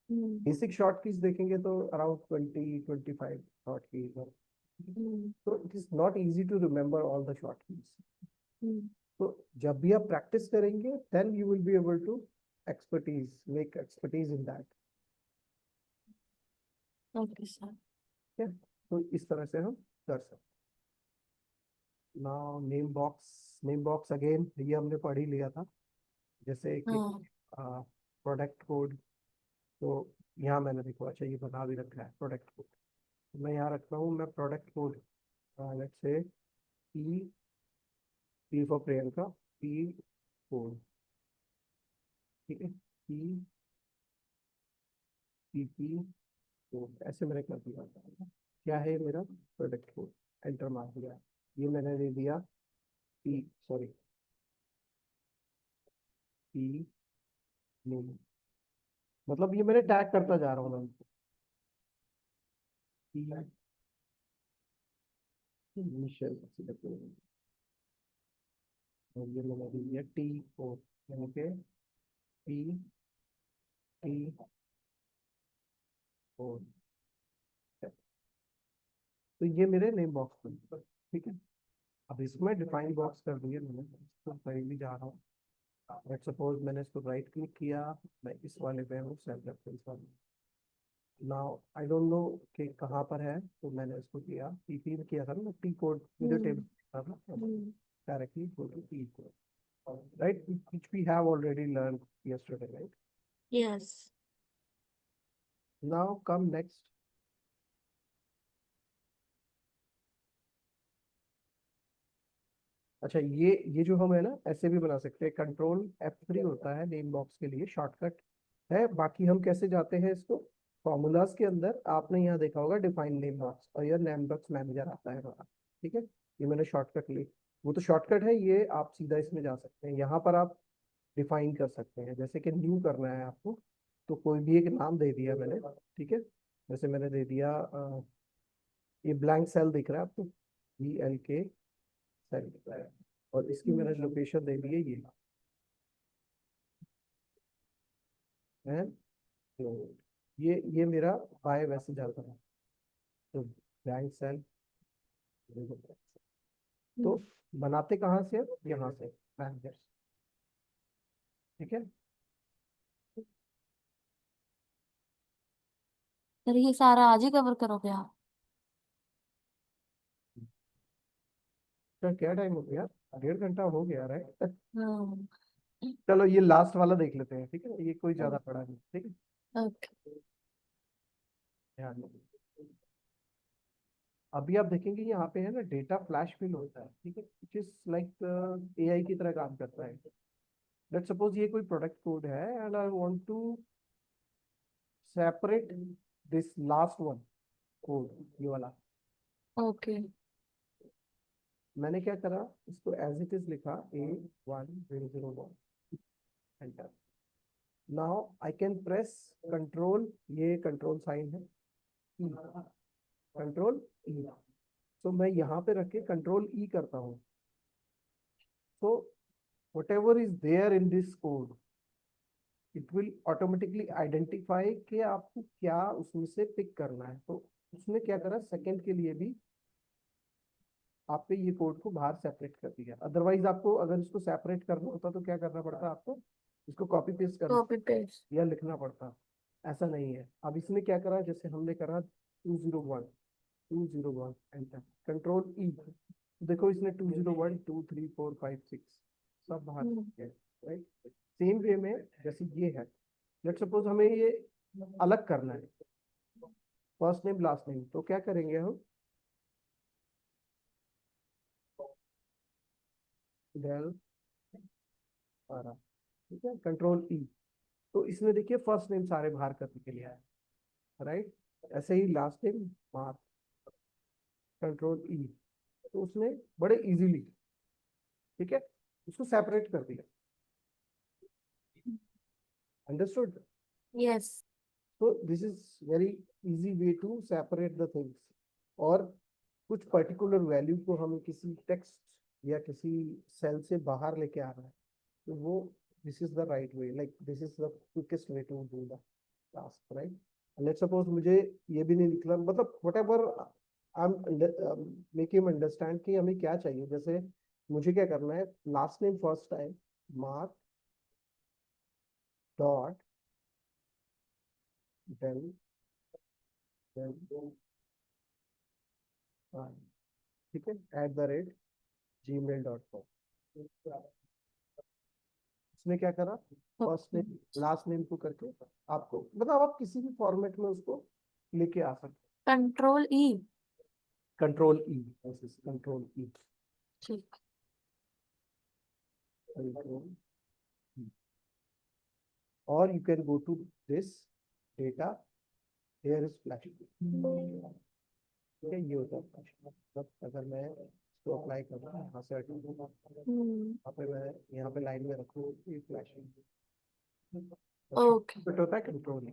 Basic short keys देखेंगे तो अराउंड 20-25 शॉर्ट कीज है। तो it is not easy to remember all the short keys. तो जब भी आप प्रैक्टिस करेंगे then you will be able to make expertise in that. Okay sir. तो इस तरह से हम कर सकते। नाउ नेम बॉक्स अगेन ये हमने पढ़ ही लिया था। जैसे कि हाँ। प्रोडक्ट कोड, तो यहाँ मैंने देखो अच्छा ये बना भी रखा है प्रोडक्ट कोड। तो मैं यहाँ रखता हूँ मैं product code, let's say P for Priyanka, P code, ठीक है, पी कोड ऐसे मैंने कर दिया। क्या है मेरा प्रोडक्ट कोड, एंटर मार दिया। ये मैंने दे दिया पी, सॉरी पी नेम, मतलब ये मैंने टैग करता जा रहा हूँ मैं इनिशियल, और ये मैंने दे दिया टी कोड, यानी कि पी टी कोड। तो ये मेरे नेम बॉक्स में, ठीक है। अब इसमें डिफाइन बॉक्स कर दिए मैंने, इसको कहीं भी जा रहा हूँ। लेट्स सपोज मैंने इसको राइट क्लिक किया, मैं इस वाले पे हूँ सेल रेफरेंस वाले। नाउ आई डोंट नो कि कहाँ पर है, तो मैंने इसको किया पीपी में किया था ना टी कोड में जो टेबल था ना, directly go to T code, right, which we have already learned yesterday, right? Yes. Now come next. अच्छा ये जो हम है ना ऐसे भी बना सकते हैं, कंट्रोल F3 होता है नेम बॉक्स के लिए शॉर्टकट है। बाकी हम कैसे जाते हैं इसको, फॉर्मूलाज के अंदर आपने यहाँ देखा होगा डिफाइन नेम बॉक्स, और यह नेम बॉक्स मैनेजर आता है हमारा, ठीक है। ये मैंने शॉर्टकट ली, वो तो शॉर्टकट है, ये आप सीधा इसमें जा सकते हैं। यहाँ पर आप डिफाइन कर सकते हैं, जैसे कि न्यू करना है आपको, तो कोई भी एक नाम दे दिया मैंने, ठीक है। जैसे मैंने दे दिया ये ब्लैंक सेल दिख रहा है आपको, BLK सेल, और इसकी मैंने लोकेशन दे दी है है तो ये मेरा बाय वैसे जाता है, तो ब्लैंक सेल, तो बनाते कहाँ से हैं? यहाँ से मैनेजर, ठीक है। सर ये सारा आज ही कवर करोगे आप? तो क्या टाइम हो गया, 1.5 घंटा हो गया, राइट। हाँ। चलो ये लास्ट वाला देख लेते हैं, ठीक है, ये कोई ज्यादा पड़ा नहीं, ठीक है। ओके। ध्यान दो। अभी आप देखेंगे यहाँ पे है ना डेटा फ्लैश फिल होता है, ठीक है, विच इज लाइक AI की तरह काम करता है। लेट्स सपोज ये कोई प्रोडक्ट कोड है and I want to separate this last one code, ये वाला। ओके। मैंने क्या करा, इसको एज इट इज लिखा A1001, enter. Now I can press control, ये कंट्रोल साइन है, कंट्रोल ई, तो मैं यहाँ पे रख के कंट्रोल ई करता हूँ, तो whatever is there in this code it will automatically identify कि आपको क्या उसमें से पिक करना है। तो उसने क्या करा, सेकंड के लिए भी आपने ये कोड को बाहर सेपरेट कर दिया। अदरवाइज आपको अगर इसको सेपरेट करना होता तो क्या करना पड़ता आपको, इसको कॉपी पेस्ट करना कॉपी पेस्ट। या लिखना पड़ता, ऐसा नहीं है। अब इसने क्या करा, जैसे हमने करा 201 एंटर, कंट्रोल ई, देखो इसने 201 2 3 4 5 6 सब बाहर किया, राइट। सेम वे में जैसे ये है, लेट्स सपोज हमें ये अलग करना है, फर्स्ट नेम लास्ट नेम, तो क्या करेंगे हम, डेल सारा, ठीक है, कंट्रोल ई, तो इसने देखिए फर्स्ट नेम सारे बाहर करने के लिए आया, राइट। ऐसे ही लास्ट नेम बाहर, कंट्रोल ई, तो उसने बड़े इजीली, ठीक है, उसको सेपरेट कर दिया। अंडरस्टूड? यस। तो this is very easy way to separate the things. और कुछ पर्टिकुलर वैल्यू को हमें किसी टेक्स्ट या किसी सेल से बाहर लेके आ रहा है, तो वो this is the right way, like this is the quickest way to do that. Task, right? Let's suppose मुझे ये भी नहीं निकला, मतलब whatever I am make him understand कि हमें क्या चाहिए। जैसे मुझे क्या करना है, last name first time mark dot del ठीक है, @gmail.com। इसने क्या करा, first okay. Name last name को करके आपको, मतलब आप किसी भी फॉर्मेट में उसको लेके आ सकते कंट्रोल ई। हैं। कंट्रोल ई ठीक। कंट्रोल, और you can go to this data, here is flashing. ठीक है, ये होता है flashing। मतलब अगर मैं इसको अप्लाई करूँ यहाँ से हटूँ, यहाँ पे मैं यहाँ पे लाइन में रखूँ, ये फ्लैशिंग ओके। होता है कंट्रोल,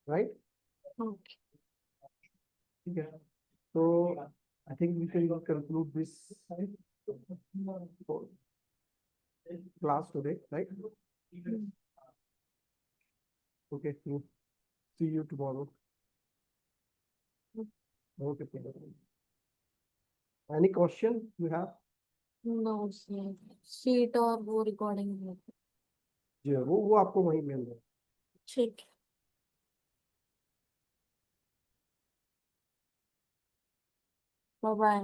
राइट? ओके। ठीक है, तो I think we can conclude this class today, right? Okay, see you tomorrow. Okay, any question you have? No sir, sheet और वो रिकॉर्डिंग। जी वो आपको वहीं मिल जाए। ठीक है। Bye bye.